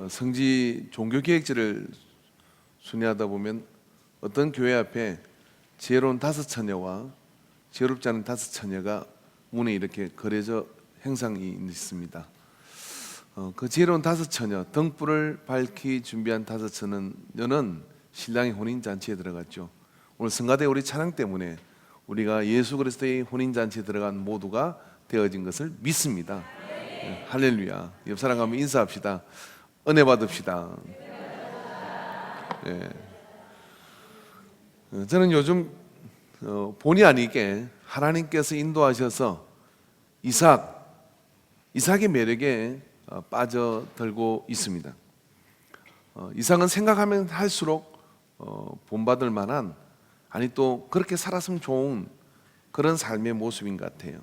성지 종교기획지를 순회하다 보면 어떤 교회 앞에 지혜로운 5처녀와 지혜롭지 않은 5처녀가 문에 이렇게 그려져 형상이 있습니다. 그 지혜로운 5처녀, 등불을 밝히 준비한 5처녀는 신랑의 혼인잔치에 들어갔죠. 오늘 성가대 우리 찬양 때문에 우리가 예수 그리스도의 혼인잔치에 들어간 모두가 되어진 것을 믿습니다. 네, 할렐루야. 옆 사람 가면 인사합시다. 은혜 받읍시다. 네. 저는 요즘 본의 아니게 하나님께서 인도하셔서 이삭의 매력에 빠져들고 있습니다. 이삭은 생각하면 할수록 본받을 만한, 아니 또 그렇게 살았으면 좋은 그런 삶의 모습인 것 같아요.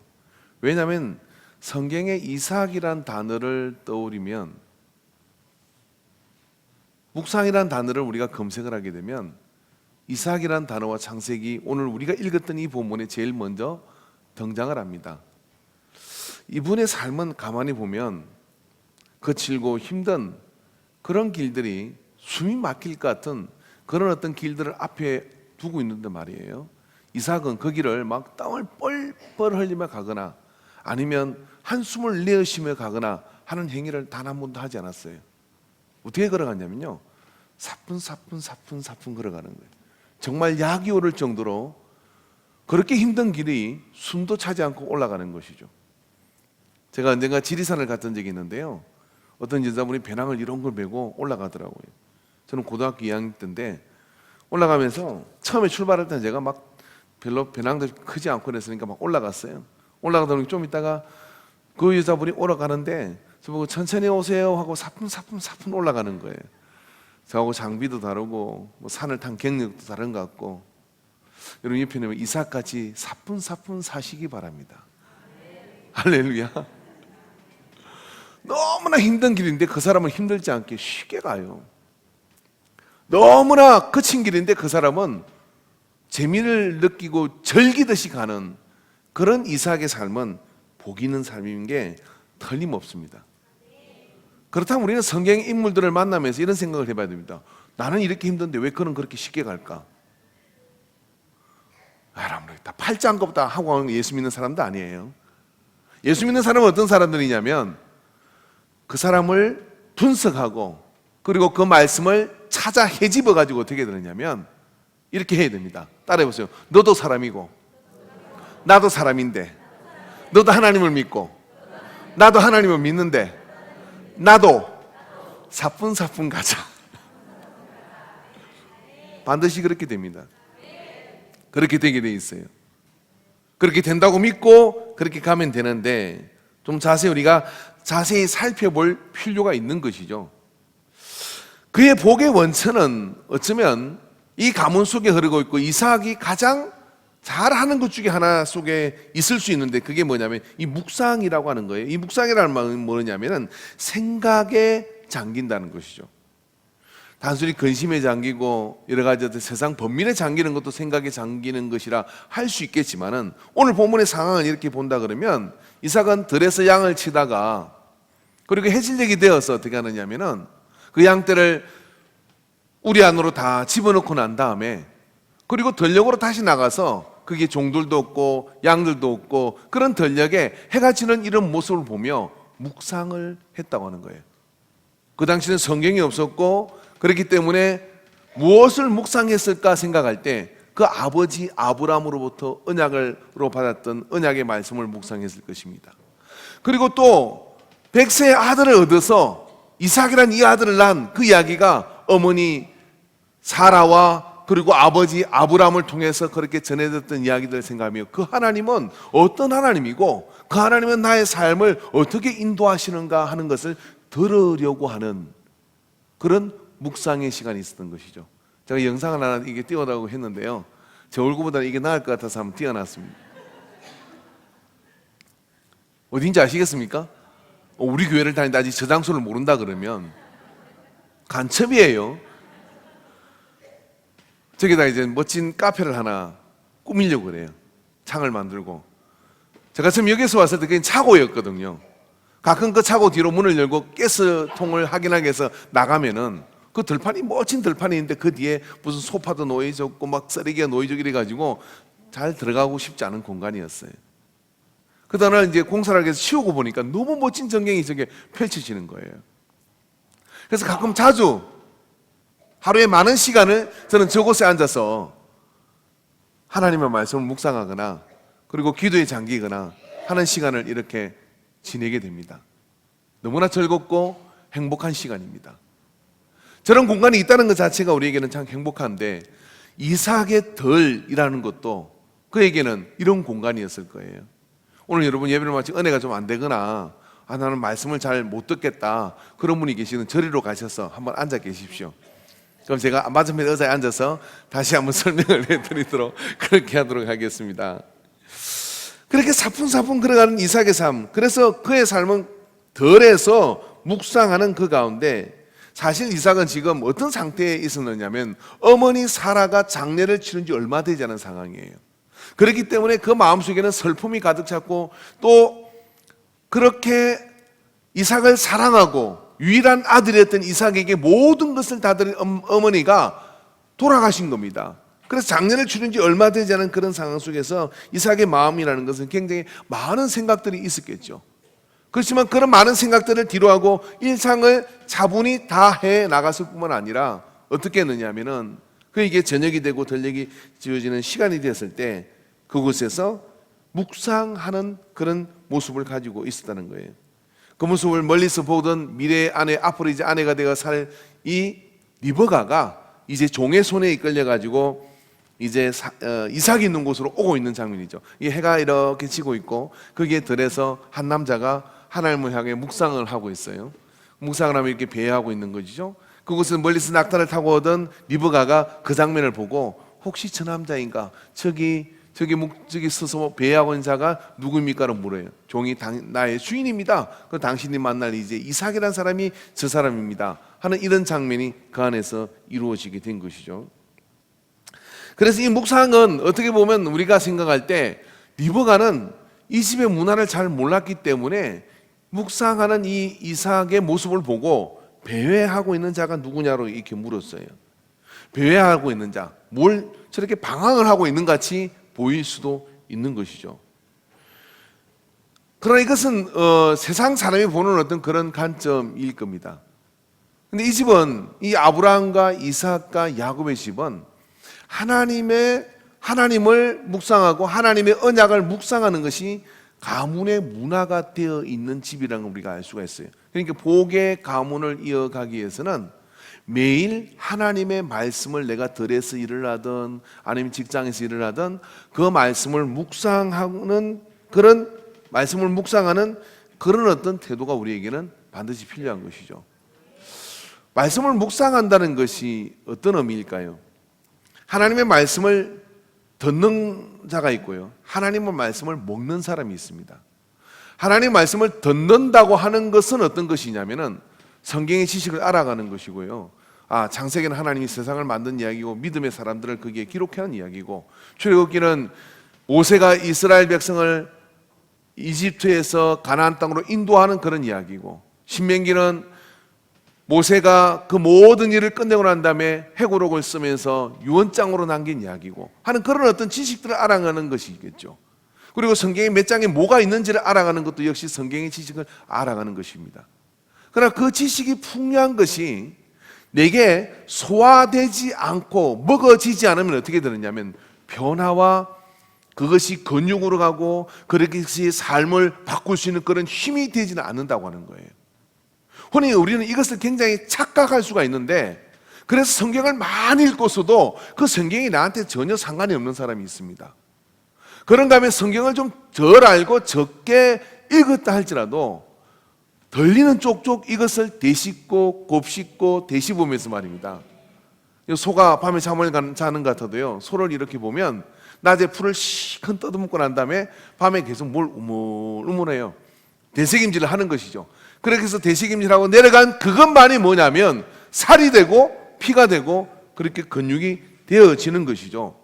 왜냐하면 성경에 이삭이란 단어를 떠올리면, 묵상이란 단어를 우리가 검색을 하게 되면 이삭이란 단어와 창세기, 오늘 우리가 읽었던 이 본문에 제일 먼저 등장을 합니다. 이분의 삶은 가만히 보면 거칠고 힘든 그런 길들이 숨이 막힐 것 같은 그런 어떤 길들을 앞에 두고 있는데 말이에요. 이삭은 그 길을 막 땀을 뻘뻘 흘리며 가거나 아니면 한숨을 내쉬며 가거나 하는 행위를 단 한 번도 하지 않았어요. 어떻게 걸어갔냐면요, 사뿐사뿐 걸어가는 거예요. 정말 약이 오를 정도로 그렇게 힘든 길이 숨도 차지 않고 올라가는 것이죠. 제가 언젠가 지리산을 갔던 적이 있는데요, 어떤 여자분이 배낭을 이런 걸 메고 올라가더라고요. 저는 고등학교 2학년 때인데 올라가면서 처음에 출발할 때는 제가 막 별로 배낭도 크지 않고 그랬으니까 막 올라갔어요. 올라가다 보니 좀 있다가 그 여자분이 올라가는데 저보고 천천히 오세요 하고 사뿐 올라가는 거예요. 저하고 장비도 다르고 뭐 산을 탄 경력도 다른 것 같고, 여러분 옆에 있는 이삭같이 사뿐 사시기 바랍니다. 할렐루야. 너무나 힘든 길인데 그 사람은 힘들지 않게 쉽게 가요. 너무나 거친 길인데 그 사람은 재미를 느끼고 즐기듯이 가는 그런 이삭의 삶은 복 있는 삶인 게 틀림없습니다. 그렇다면 우리는 성경의 인물들을 만나면서 이런 생각을 해봐야 됩니다. 나는 이렇게 힘든데 왜 그는 그렇게 쉽게 갈까? 여러분, 다 팔짱 꼽다 하고 하는 예수 믿는 사람도 아니에요. 예수 믿는 사람은 어떤 사람들이냐면 그 사람을 분석하고 그리고 그 말씀을 찾아 헤집어 가지고 어떻게 되느냐면 이렇게 해야 됩니다. 따라해보세요. 너도 사람이고 나도 사람인데, 너도 하나님을 믿고 나도 하나님을 믿는데, 나도 사뿐 가자. 반드시 그렇게 됩니다. 그렇게 되게 돼 있어요. 그렇게 된다고 믿고 그렇게 가면 되는데, 좀 우리가 자세히 살펴볼 필요가 있는 것이죠. 그의 복의 원천은 어쩌면 이 가문 속에 흐르고 있고 이삭이 가장 잘하는 것 중에 하나 속에 있을 수 있는데, 그게 뭐냐면 이 묵상이라고 하는 거예요. 이 묵상이라는 말은 뭐냐면은 생각에 잠긴다는 것이죠. 단순히 근심에 잠기고 여러 가지 세상 범민에 잠기는 것도 생각에 잠기는 것이라 할 수 있겠지만은, 오늘 본문의 상황을 이렇게 본다 그러면 이삭은 들에서 양을 치다가 그리고 해질녘이 되어서 어떻게 하느냐면은 그 양떼를 우리 안으로 다 집어넣고 난 다음에 그리고 들녘으로 다시 나가서 그게 종들도 없고 양들도 없고 그런 들녘에 해가 지는 이런 모습을 보며 묵상을 했다고 하는 거예요. 그 당시는 성경이 없었고 그렇기 때문에 무엇을 묵상했을까 생각할 때 그 아버지 아브라함으로부터 언약으로 받았던 언약의 말씀을 묵상했을 것입니다. 그리고 또 100세의 아들을 얻어서 이삭이란 이 아들을 낳은 그 이야기가 어머니 사라와 그리고 아버지 아브라함을 통해서 그렇게 전해졌던 이야기들을 생각하며 그 하나님은 어떤 하나님이고 그 하나님은 나의 삶을 어떻게 인도하시는가 하는 것을 들으려고 하는 그런 묵상의 시간이 있었던 것이죠. 제가 영상을 하나 이게 띄워달라고 했는데요, 제 얼굴보다 이게 나을 것 같아서 한번 띄워놨습니다. 어딘지 아시겠습니까? 우리 교회를 다니는데 아직 저 장소를 모른다 그러면 간첩이에요. 저기다 이제 멋진 카페를 하나 꾸미려고 그래요. 창을 만들고. 제가 처음 여기서 왔을 때 그게 차고였거든요. 가끔 그 차고 뒤로 문을 열고 가스통을 확인하기 위해서 나가면은 그 들판이 멋진 들판이 있는데 그 뒤에 무슨 소파도 놓여있고 막 쓰레기가 놓여지고 이래가지고 잘 들어가고 싶지 않은 공간이었어요. 그러다가 이제 공사를 해서 치우고 보니까 너무 멋진 전경이 저게 펼쳐지는 거예요. 그래서 가끔 자주 하루에 많은 시간을 저는 저곳에 앉아서 하나님의 말씀을 묵상하거나 그리고 기도에 잠기거나 하는 시간을 이렇게 지내게 됩니다. 너무나 즐겁고 행복한 시간입니다. 저런 공간이 있다는 것 자체가 우리에게는 참 행복한데 이삭의 덜이라는 것도 그에게는 이런 공간이었을 거예요. 오늘 여러분 예배를 마치 은혜가 좀 안 되거나 나는 말씀을 잘 못 듣겠다 그런 분이 계시는 저리로 가셔서 한번 앉아 계십시오. 그럼 제가 맞은편 의자에 앉아서 다시 한번 설명을 해드리도록 그렇게 하도록 하겠습니다. 그렇게 사뿐사뿐 걸어가는 이삭의 삶, 그래서 그의 삶은 덜해서 묵상하는 그 가운데 사실 이삭은 지금 어떤 상태에 있었느냐면 어머니 사라가 장례를 치른 지 얼마 되지 않은 상황이에요. 그렇기 때문에 그 마음속에는 슬픔이 가득 찼고 또 그렇게 이삭을 사랑하고 유일한 아들이었던 이삭에게 모든 것을 다 드린 어머니가 돌아가신 겁니다. 그래서 장례를 치른 지 얼마 되지 않은 그런 상황 속에서 이삭의 마음이라는 것은 굉장히 많은 생각들이 있었겠죠. 그렇지만 그런 많은 생각들을 뒤로하고 일상을 차분히 다 해 나갔을 뿐만 아니라 어떻게 했느냐 하면은 그에게 저녁이 되고 들녘이 지어지는 시간이 되었을 때 그곳에서 묵상하는 그런 모습을 가지고 있었다는 거예요. 그 모습을 멀리서 보던 미래의 아내, 앞으로 이제 아내가 되어 살 이 리버가가 이제 종의 손에 이끌려 가지고 이제 이삭이 있는 곳으로 오고 있는 장면이죠. 이 해가 이렇게 지고 있고 거기에 들에서 한 남자가 하나님을 향해 묵상을 하고 있어요. 묵상을 하면 이렇게 배회하고 있는 것이죠. 그곳은 멀리서 낙타를 타고 오던 리브가가 그 장면을 보고 혹시 저 남자인가? 저기 서서 배회하고 있는 자가 누구입니까를 물어요. 종이 나의 주인입니다. 그 당신이 만날 이제 이삭이라는 사람이 저 사람입니다. 하는 이런 장면이 그 안에서 이루어지게 된 것이죠. 그래서 이 묵상은 어떻게 보면 우리가 생각할 때 리브가는 이 집의 문화를 잘 몰랐기 때문에 묵상하는 이 이삭의 모습을 보고 배회하고 있는 자가 누구냐로 이렇게 물었어요. 배회하고 있는 자, 뭘 저렇게 방황을 하고 있는 같이 보일 수도 있는 것이죠. 그러나 이것은 세상 사람이 보는 어떤 그런 관점일 겁니다. 근데 이 집은 이 아브라함과 이삭과 야곱의 집은 하나님을 묵상하고 하나님의 언약을 묵상하는 것이 가문의 문화가 되어 있는 집이라는 걸 우리가 알 수가 있어요. 그러니까 복의 가문을 이어가기 위해서는 매일 하나님의 말씀을 내가 들에서 일을 하든 아니면 직장에서 일을 하든 그 말씀을 묵상하는 그런 어떤 태도가 우리에게는 반드시 필요한 것이죠. 말씀을 묵상한다는 것이 어떤 의미일까요? 하나님의 말씀을 듣는 자가 있고요. 하나님의 말씀을 먹는 사람이 있습니다. 하나님의 말씀을 듣는다고 하는 것은 어떤 것이냐면은 성경의 지식을 알아가는 것이고요. 창세기는 하나님이 세상을 만든 이야기고 믿음의 사람들을 거기에 기록한 이야기고 출애굽기는 모세가 이스라엘 백성을 이집트에서 가나안 땅으로 인도하는 그런 이야기고 신명기는 모세가 그 모든 일을 끝내고 난 다음에 해구록을 쓰면서 유언장으로 남긴 이야기고 하는 그런 어떤 지식들을 알아가는 것이겠죠. 그리고 성경의 몇 장에 뭐가 있는지를 알아가는 것도 역시 성경의 지식을 알아가는 것입니다. 그러나 그 지식이 풍요한 것이 내게 소화되지 않고 먹어지지 않으면 어떻게 되느냐면 변화와 그것이 근육으로 가고 그것이 삶을 바꿀 수 있는 그런 힘이 되지는 않는다고 하는 거예요. 흔히 우리는 이것을 굉장히 착각할 수가 있는데 그래서 성경을 많이 읽고서도 그 성경이 나한테 전혀 상관이 없는 사람이 있습니다. 그런가 하면 성경을 좀 덜 알고 적게 읽었다 할지라도 들리는 쪽쪽 이것을 되씹고 곱씹고 되씹으면서 말입니다. 소가 밤에 잠을 자는 것 같아도요, 소를 이렇게 보면 낮에 풀을 시큰 뜯어먹고 난 다음에 밤에 계속 뭘 우물우물해요. 되새김질을 하는 것이죠. 그래서 되새김질하고 내려간 그것만이 뭐냐면 살이 되고 피가 되고 그렇게 근육이 되어지는 것이죠.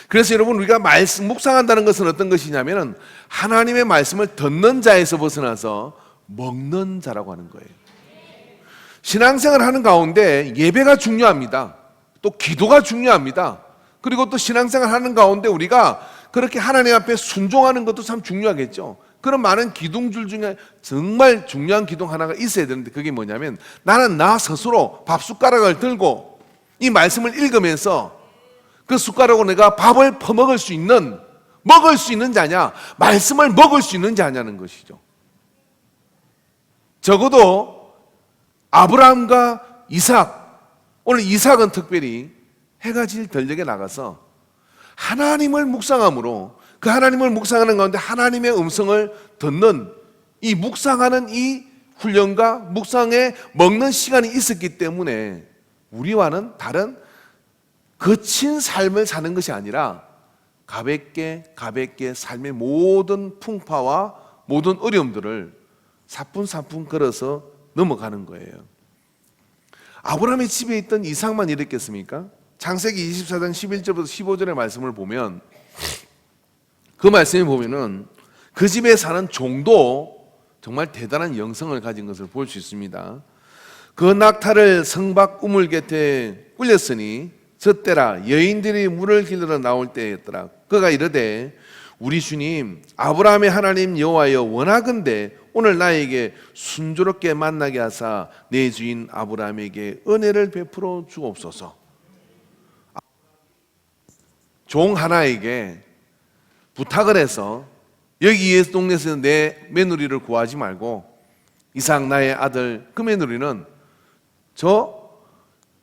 그래서 여러분, 우리가 말씀 묵상한다는 것은 어떤 것이냐면 하나님의 말씀을 듣는 자에서 벗어나서 먹는 자라고 하는 거예요. 신앙생활 하는 가운데 예배가 중요합니다. 또 기도가 중요합니다. 그리고 또 신앙생활 하는 가운데 우리가 그렇게 하나님 앞에 순종하는 것도 참 중요하겠죠. 그런 많은 기둥줄 중에 정말 중요한 기둥 하나가 있어야 되는데, 그게 뭐냐면 나는 나 스스로 밥 숟가락을 들고 이 말씀을 읽으면서 그 숟가락으로 내가 밥을 퍼먹을 수 있는, 먹을 수 있는 자냐, 말씀을 먹을 수 있는 자냐는 것이죠. 적어도 아브라함과 이삭, 오늘 이삭은 특별히 해가 질 들녘에 나가서 하나님을 묵상함으로, 그 하나님을 묵상하는 가운데 하나님의 음성을 듣는 이 묵상하는 이 훈련과 묵상에 먹는 시간이 있었기 때문에 우리와는 다른 거친 삶을 사는 것이 아니라 가볍게 삶의 모든 풍파와 모든 어려움들을 사뿐사뿐 걸어서 넘어가는 거예요. 아브라함의 집에 있던 이삭만 이랬겠습니까? 창세기 24장 11절부터 15절의 말씀을 보면, 그 말씀에 보면은 그 집에 사는 종도 정말 대단한 영성을 가진 것을 볼 수 있습니다. 그 낙타를 성박 우물 곁에 꿀렸으니 젖때라 여인들이 물을 길러 나올 때였더라. 그가 이르되 우리 주님 아브라함의 하나님 여호와여, 원하건대 오늘 나에게 순조롭게 만나게 하사 내 주인 아브라함에게 은혜를 베풀어 주옵소서. 종 하나에게 부탁을 해서 여기 이 동네에서 내 며느리를 구하지 말고 이삭 나의 아들 그 며느리는 저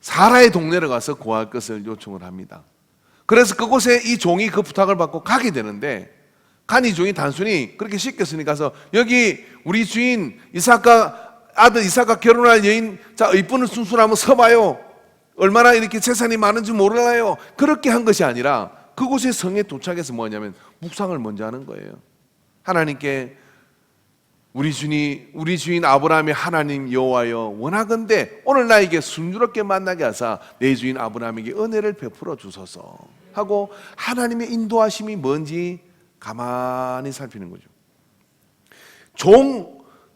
사라의 동네로 가서 구할 것을 요청을 합니다. 그래서 그곳에 이 종이 그 부탁을 받고 가게 되는데, 간 이 종이 단순히 그렇게 시켰으니 가서 여기 우리 주인 이삭과 아들 이삭과 결혼할 여인, 자 이쁘는 순수를 한번 서봐요. 얼마나 이렇게 재산이 많은지 몰라요. 그렇게 한 것이 아니라 그곳에 성에 도착해서 뭐냐면 묵상을 먼저 하는 거예요. 하나님께 우리 주인 아브라함의 하나님 여호와여, 원하건대 오늘 나에게 순조롭게 만나게 하사 내 주인 아브라함에게 은혜를 베풀어 주소서 하고 하나님의 인도하심이 뭔지 가만히 살피는 거죠.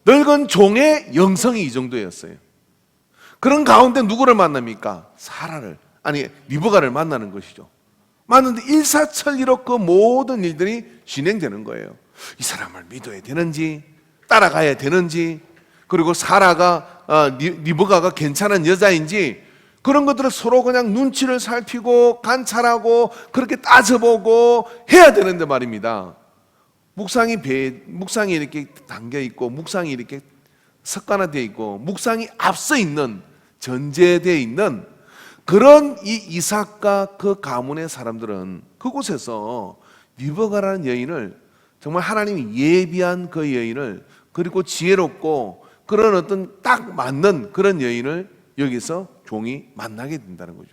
늙은 종의 영성이 이 정도였어요. 그런 가운데 누구를 만납니까? 리브가를 만나는 것이죠. 만났는데 일사천리로 그 모든 일들이 진행되는 거예요. 이 사람을 믿어야 되는지, 따라가야 되는지, 그리고 리브가가 괜찮은 여자인지, 그런 것들을 서로 그냥 눈치를 살피고 관찰하고 그렇게 따져보고 해야 되는데 말입니다. 묵상이 이렇게 담겨 있고, 묵상이 이렇게 습관화되어 있고, 묵상이 앞서 있는, 전제되어 있는 그런 이 이삭과 그 가문의 사람들은 그곳에서 리브가라는 여인을, 정말 하나님이 예비한 그 여인을, 그리고 지혜롭고 그런 어떤 딱 맞는 그런 여인을 여기서 종이 만나게 된다는 거죠.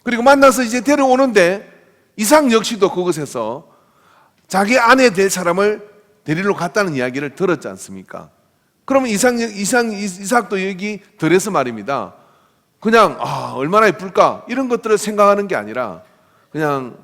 그리고 만나서 이제 데려오는데 이삭 역시도 그곳에서 자기 아내 될 사람을 데리러 갔다는 이야기를 들었지 않습니까? 그러면 이삭도 여기 들에서 말입니다. 그냥 얼마나 예쁠까 이런 것들을 생각하는 게 아니라 그냥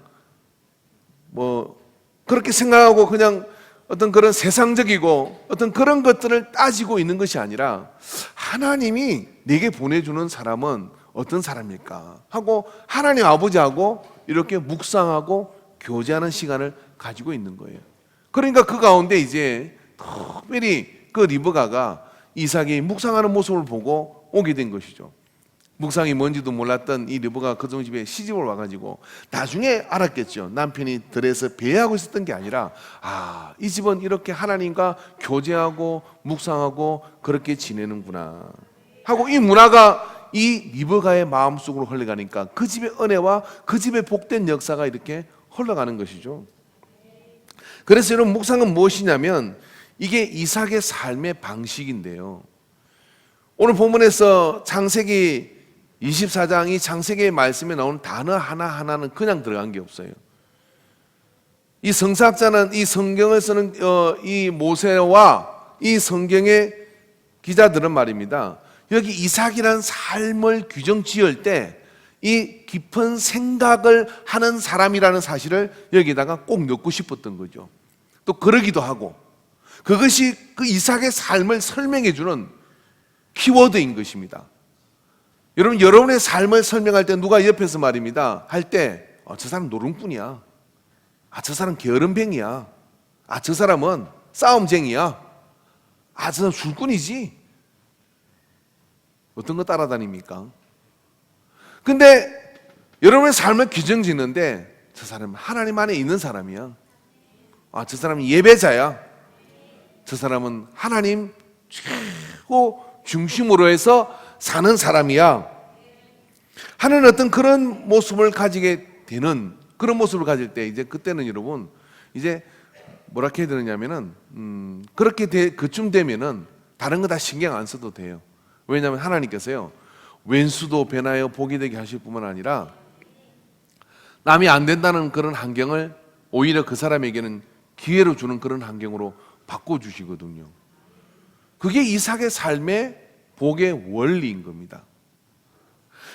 그렇게 생각하고 그냥 어떤 그런 세상적이고 어떤 그런 것들을 따지고 있는 것이 아니라 하나님이 내게 보내주는 사람은 어떤 사람일까 하고 하나님 아버지하고 이렇게 묵상하고 교제하는 시간을 가지고 있는 거예요. 그러니까 그 가운데 이제 특별히 그 리브가가 이삭이 묵상하는 모습을 보고 오게 된 것이죠. 묵상이 뭔지도 몰랐던 이 리브가가 그 집에 시집을 와가지고 나중에 알았겠죠. 남편이 들에서 배회하고 있었던 게 아니라 이 집은 이렇게 하나님과 교제하고 묵상하고 그렇게 지내는구나 하고, 이 문화가 이 리브가의 마음속으로 흘러가니까 그 집의 은혜와 그 집의 복된 역사가 이렇게 흘러가는 것이죠. 그래서 여러분, 묵상은 무엇이냐면 이게 이삭의 삶의 방식인데요. 오늘 본문에서 창세기 24장이 창세기의 말씀에 나오는 단어 하나하나는 그냥 들어간 게 없어요. 이 성사학자는 이 성경을 쓰는 이 모세와 이 성경의 기자들은 말입니다. 여기 이삭이라는 삶을 규정 지을 때 이 깊은 생각을 하는 사람이라는 사실을 여기다가 꼭 넣고 싶었던 거죠. 또 그러기도 하고, 그것이 그 이삭의 삶을 설명해 주는 키워드인 것입니다. 여러분, 여러분의 삶을 설명할 때 누가 옆에서 말입니다 할 때, 저 사람 노름꾼이야, 저 사람 게으름뱅이야, 저 사람은 싸움쟁이야, 저 사람 술꾼이지, 어떤 거 따라다닙니까? 근데 여러분의 삶을 규정 짓는데, 저 사람은 하나님 안에 있는 사람이야, 저 사람은 예배자야, 저 사람은 하나님 최고 중심으로 해서 사는 사람이야 하는 어떤 그런 모습을 가지게 되는, 그런 모습을 가질 때, 이제 그때는 여러분, 이제 뭐라 해야 되느냐면은 그렇게 그쯤 되면은 다른 거 다 신경 안 써도 돼요. 왜냐하면 하나님께서요, 왼수도 변하여 복이 되게 하실 뿐만 아니라 남이 안 된다는 그런 환경을 오히려 그 사람에게는 기회로 주는 그런 환경으로 바꿔주시거든요. 그게 이삭의 삶의 복의 원리인 겁니다.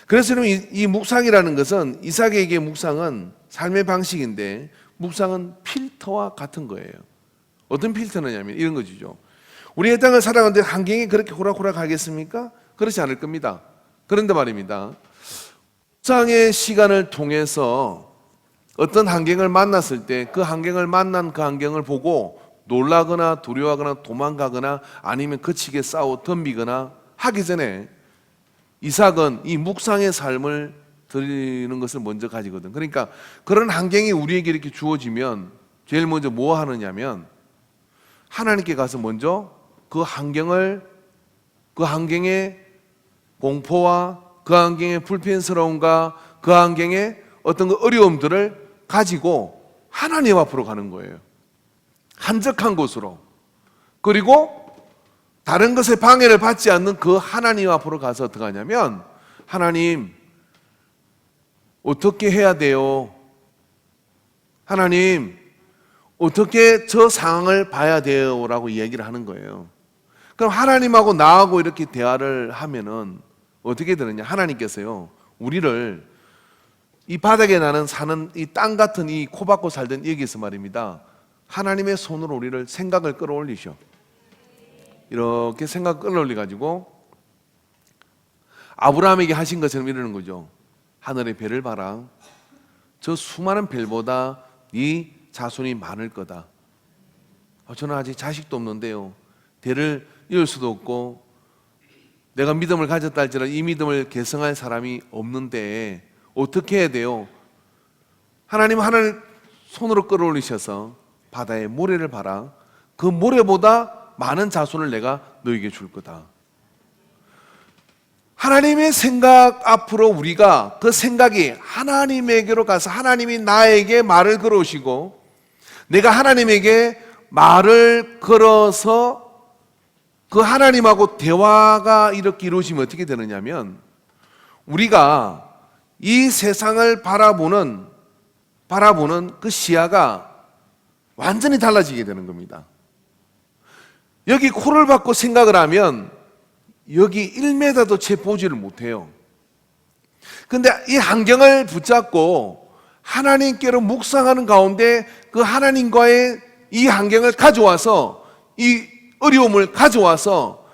그래서 이 묵상이라는 것은, 이삭에게 묵상은 삶의 방식인데, 묵상은 필터와 같은 거예요. 어떤 필터느냐면 이런 거죠. 우리의 땅을 살아가는데 환경이 그렇게 호락호락 하겠습니까? 그렇지 않을 겁니다. 그런데 말입니다, 묵상의 시간을 통해서 어떤 환경을 만났을 때 그 환경을 만난 그 환경을 보고 놀라거나 두려워하거나 도망가거나 아니면 거치게 싸워 덤비거나 하기 전에 이삭은 이 묵상의 삶을 드리는 것을 먼저 가지거든. 그러니까 그런 환경이 우리에게 이렇게 주어지면 제일 먼저 뭐 하느냐면, 하나님께 가서 먼저 그 환경의 공포와 그 환경의 불편스러움과 그 환경의 어떤 그 어려움들을 가지고 하나님 앞으로 가는 거예요. 한적한 곳으로. 그리고 다른 것에 방해를 받지 않는 그 하나님 앞으로 가서 어떻게 하냐면, 하나님 어떻게 해야 돼요? 하나님 어떻게 저 상황을 봐야 돼요? 라고 이야기를 하는 거예요. 그럼 하나님하고 나하고 이렇게 대화를 하면은 어떻게 되느냐, 하나님께서요, 우리를 이 바닥에 나는 사는 이 땅 같은 이 코박고 살던 여기서 말입니다, 하나님의 손으로 우리를 생각을 끌어올리셔. 이렇게 생각 끌어올려 가지고 아브라함에게 하신 것처럼 이러는 거죠. 하늘의 별을 봐라, 저 수많은 별보다 네 자손이 많을 거다. 저는 아직 자식도 없는데요, 대를 이을 수도 없고 내가 믿음을 가졌다 할지라도 이 믿음을 계승할 사람이 없는데 어떻게 해야 돼요? 하나님 하늘 손으로 끌어올리셔서 바다의 모래를 봐라, 그 모래보다 많은 자손을 내가 너에게 줄 거다. 하나님의 생각 앞으로 우리가 그 생각이 하나님에게로 가서 하나님이 나에게 말을 걸어오시고 내가 하나님에게 말을 걸어서 그 하나님하고 대화가 이렇게 이루어지면 어떻게 되느냐면, 우리가 이 세상을 바라보는 그 시야가 완전히 달라지게 되는 겁니다. 여기 코를 박고 생각을 하면 여기 1m도 채 보지를 못해요. 근데 이 환경을 붙잡고 하나님께로 묵상하는 가운데 그 하나님과의 이 환경을 가져와서, 이 어려움을 가져와서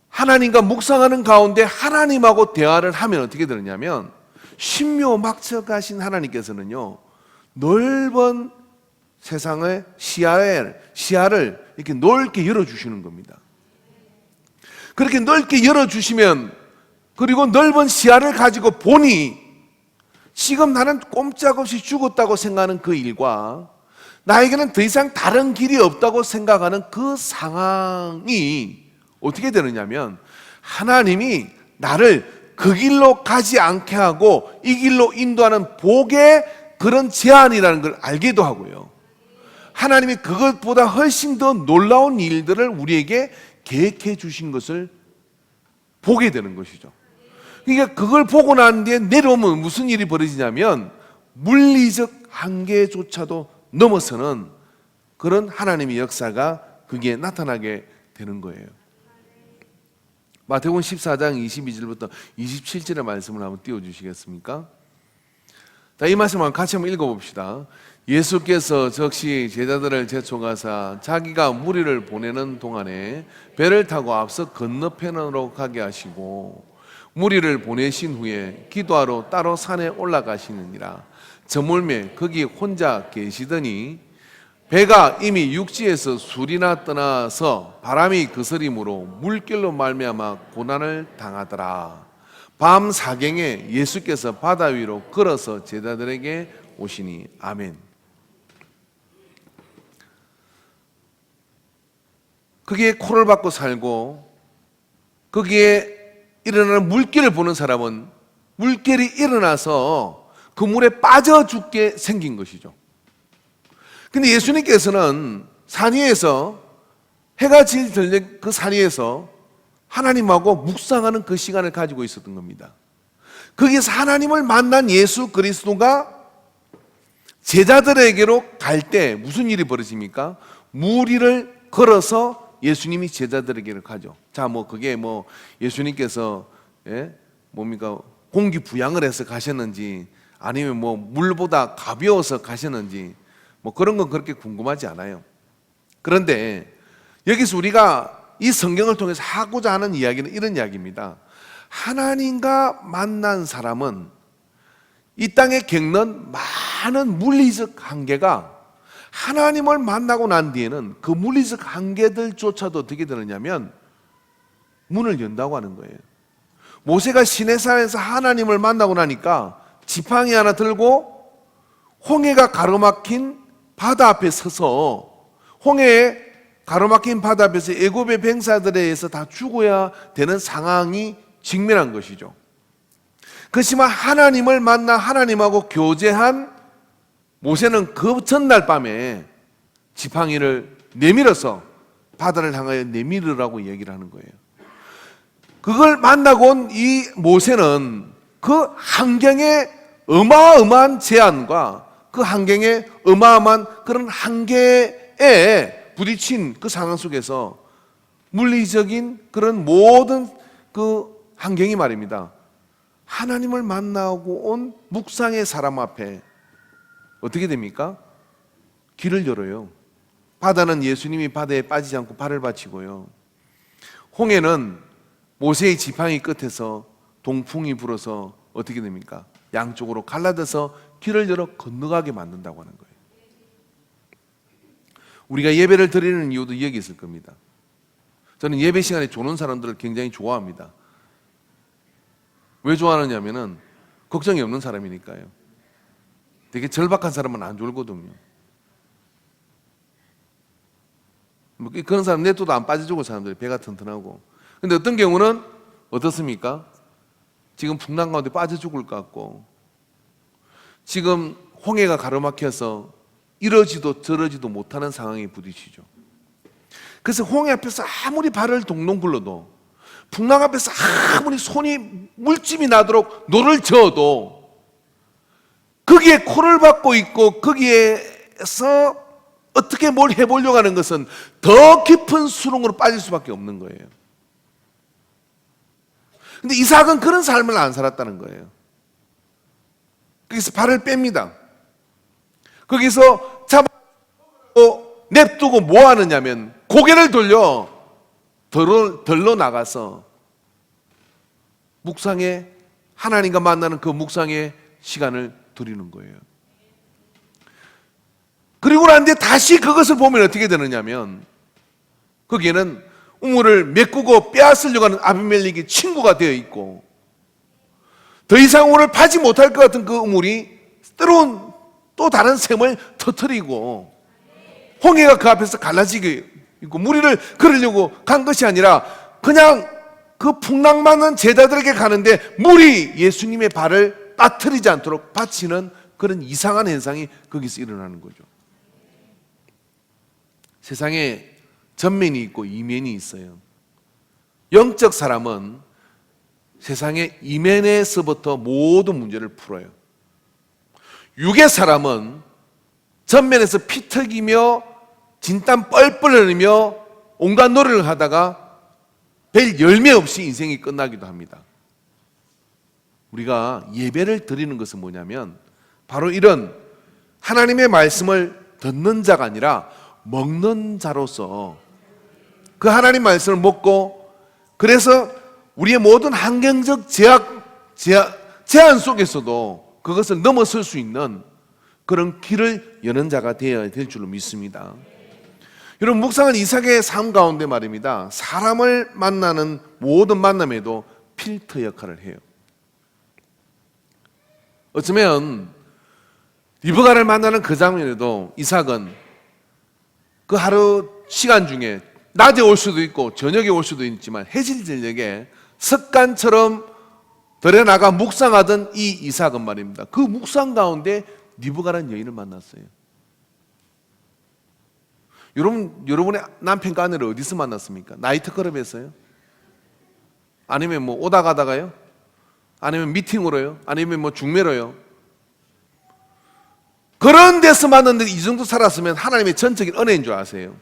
하나님과 묵상하는 가운데 하나님하고 대화를 하면 어떻게 되느냐면, 신묘 막척하신 하나님께서는요, 넓은 세상의 시야를 이렇게 넓게 열어주시는 겁니다. 그렇게 넓게 열어주시면, 그리고 넓은 시야를 가지고 보니 지금 나는 꼼짝없이 죽었다고 생각하는 그 일과 나에게는 더 이상 다른 길이 없다고 생각하는 그 상황이 어떻게 되느냐면, 하나님이 나를 그 길로 가지 않게 하고 이 길로 인도하는 복의 그런 제안이라는 걸 알기도 하고요, 하나님이 그것보다 훨씬 더 놀라운 일들을 우리에게 계획해 주신 것을 보게 되는 것이죠. 그러니까 그걸 보고 난 뒤에 내려오면 무슨 일이 벌어지냐면, 물리적 한계조차도 넘어서는 그런 하나님의 역사가 거기에 나타나게 되는 거예요. 마태복음 14장 22절부터 27절의 말씀을 한번 띄워주시겠습니까? 자, 이 말씀을 같이 한번 읽어봅시다. 예수께서 즉시 제자들을 제촉하사 자기가 무리를 보내는 동안에 배를 타고 앞서 건너편으로 가게 하시고 무리를 보내신 후에 기도하러 따로 산에 올라가시느니라. 저물매 거기 혼자 계시더니 배가 이미 육지에서 술이나 떠나서 바람이 거스림으로 물결로 말미암아 고난을 당하더라. 밤 사경에 예수께서 바다 위로 걸어서 제자들에게 오시니. 아멘. 거기에 코를 박고 살고 거기에 일어나는 물결을 보는 사람은 물결이 일어나서 그 물에 빠져 죽게 생긴 것이죠. 근데 예수님께서는 산 위에서 해가 질들 그 산 위에서 하나님하고 묵상하는 그 시간을 가지고 있었던 겁니다. 거기에서 하나님을 만난 예수 그리스도가 제자들에게로 갈 때 무슨 일이 벌어집니까? 무리를 걸어서 예수님이 제자들에게로 가죠. 자, 그게 예수님께서 뭡니까? 공기 부양을 해서 가셨는지 아니면 물보다 가벼워서 가셨는지 그런 건 그렇게 궁금하지 않아요. 그런데 여기서 우리가 이 성경을 통해서 하고자 하는 이야기는 이런 이야기입니다. 하나님과 만난 사람은 이 땅에 겪는 많은 물리적 한계가 하나님을 만나고 난 뒤에는 그 물리적 한계들조차도 어떻게 되느냐면 문을 연다고 하는 거예요. 모세가 시내산에서 하나님을 만나고 나니까 지팡이 하나 들고 홍해가 가로막힌 바다 앞에 서서 홍해에 가로막힌 바다 앞에서 애굽의 병사들에 의해서 다 죽어야 되는 상황이 직면한 것이죠. 그렇지만 하나님을 만나 하나님하고 교제한 모세는 그 전날 밤에 지팡이를 내밀어서 바다를 향하여 내밀으라고 얘기를 하는 거예요. 그걸 만나고 온 이 모세는 그 환경의 어마어마한 제한과 그 환경의 어마어마한 그런 한계에 부딪힌 그 상황 속에서 물리적인 그런 모든 그 환경이 말입니다. 하나님을 만나고 온 묵상의 사람 앞에 어떻게 됩니까? 길을 열어요. 바다는 예수님이 바다에 빠지지 않고 발을 받치고요. 홍해는 모세의 지팡이 끝에서 동풍이 불어서 어떻게 됩니까? 양쪽으로 갈라져서 길을 열어 건너가게 만든다고 하는 거예요. 우리가 예배를 드리는 이유도 여기 있을 겁니다. 저는 예배 시간에 조는 사람들을 굉장히 좋아합니다. 왜 좋아하느냐면은 걱정이 없는 사람이니까요. 되게 절박한 사람은 안 졸거든요. 그런 사람 냅둬도 안 빠져 죽을 사람들이 배가 튼튼하고. 근데 어떤 경우는 어떻습니까? 지금 풍랑 가운데 빠져 죽을 것 같고 지금 홍해가 가로막혀서 이러지도 저러지도 못하는 상황에 부딪히죠. 그래서 홍해 앞에서 아무리 발을 동동 굴러도 풍랑 앞에서 아무리 손이 물집이 나도록 노를 저어도 거기에 코를 박고 있고 거기에서 어떻게 뭘 해보려고 하는 것은 더 깊은 수렁으로 빠질 수밖에 없는 거예요. 근데 이삭은 그런 삶을 안 살았다는 거예요. 거기서 발을 뺍니다. 거기서 잡고 냅두고 뭐 하느냐면 고개를 돌려 덜러 나가서 묵상에 하나님과 만나는 그 묵상의 시간을 드리는 거예요. 그리고 난 뒤에 다시 그것을 보면 어떻게 되느냐면 거기에는 우물을 메꾸고 빼앗으려고 하는 아비멜렉이 친구가 되어 있고 더 이상 우물을 파지 못할 것 같은 그 우물이 때로는 또 다른 샘을 터뜨리고 홍해가 그 앞에서 갈라지게 있고 무리를 걸으려고 간 것이 아니라 그냥 그 풍랑 맞는 제자들에게 가는데 물이 예수님의 발을 빠뜨리지 않도록 받치는 그런 이상한 현상이 거기서 일어나는 거죠. 세상에 전면이 있고 이면이 있어요. 영적 사람은 세상의 이면에서부터 모든 문제를 풀어요. 육의 사람은 전면에서 피터기며 진땀 뻘뻘 흘리며 온갖 노래를 하다가 별 열매 없이 인생이 끝나기도 합니다. 우리가 예배를 드리는 것은 뭐냐면 바로 이런 하나님의 말씀을 듣는 자가 아니라 먹는 자로서 그 하나님 말씀을 먹고, 그래서 우리의 모든 환경적 제한 속에서도 그것을 넘어설 수 있는 그런 길을 여는 자가 되어야 될 줄로 믿습니다. 여러분, 묵상은 이삭의 삶 가운데 말입니다, 사람을 만나는 모든 만남에도 필터 역할을 해요. 어쩌면 리브가를 만나는 그 장면에도 이삭은 그 하루 시간 중에 낮에 올 수도 있고 저녁에 올 수도 있지만 해질 저녁에 습관처럼 들여나가 묵상하던 이 이삭은 말입니다, 그 묵상 가운데 리브가라는 여인을 만났어요. 여러분의 남편과 아내를 어디서 만났습니까? 나이트클럽에서요? 아니면 뭐 오다 가다가요? 아니면 미팅으로요? 아니면 뭐 중매로요? 그런 데서 만났는데 이 정도 살았으면 하나님의 전적인 은혜인 줄 아세요?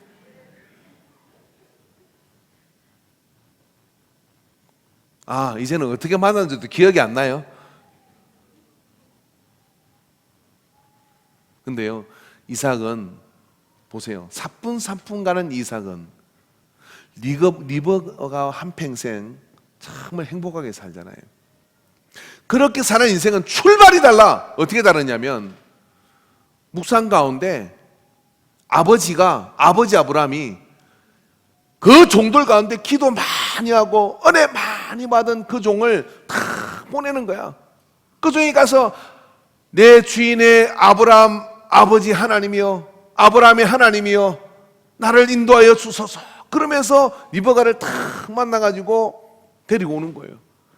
아, 이제는 어떻게 만났는지도 기억이 안 나요? 근데요, 이삭은 보세요, 사뿐사뿐 가는 이삭은 리브가와 한평생 정말 행복하게 살잖아요. 그렇게 사는 인생은 출발이 달라. 어떻게 다르냐면, 묵상 가운데 아버지 아브라함이 그 종들 가운데 기도 많이 하고 은혜 많이 받은 그 종을 다 보내는 거야. 그 종이 가서 내 주인의 아브라함 아버지 하나님이여, 아브라함의 하나님이여, 나를 인도하여 주소서. 그러면서 리브가를 탁 만나가지고 데리고 오는 거예요.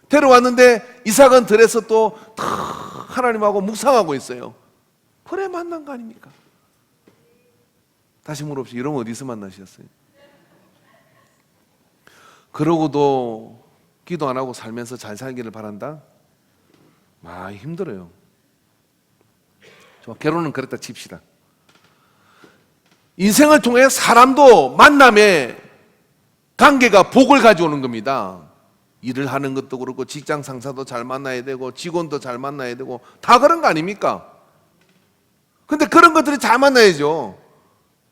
데려왔는데 이삭은 들에서 또 하나님하고 묵상하고 있어요. 그래 만난 거 아닙니까? 다시 물어봅시다. 여러분 어디서 만나셨어요? 그러고도 기도 안 하고 살면서 잘 살기를 바란다? 힘들어요. 결혼은 그랬다 칩시다. 인생을 통해 사람도 만남의 관계가 복을 가져오는 겁니다. 일을 하는 것도 그렇고 직장 상사도 잘 만나야 되고 직원도 잘 만나야 되고 다 그런 거 아닙니까? 근데 그런 것들이 잘 만나야죠.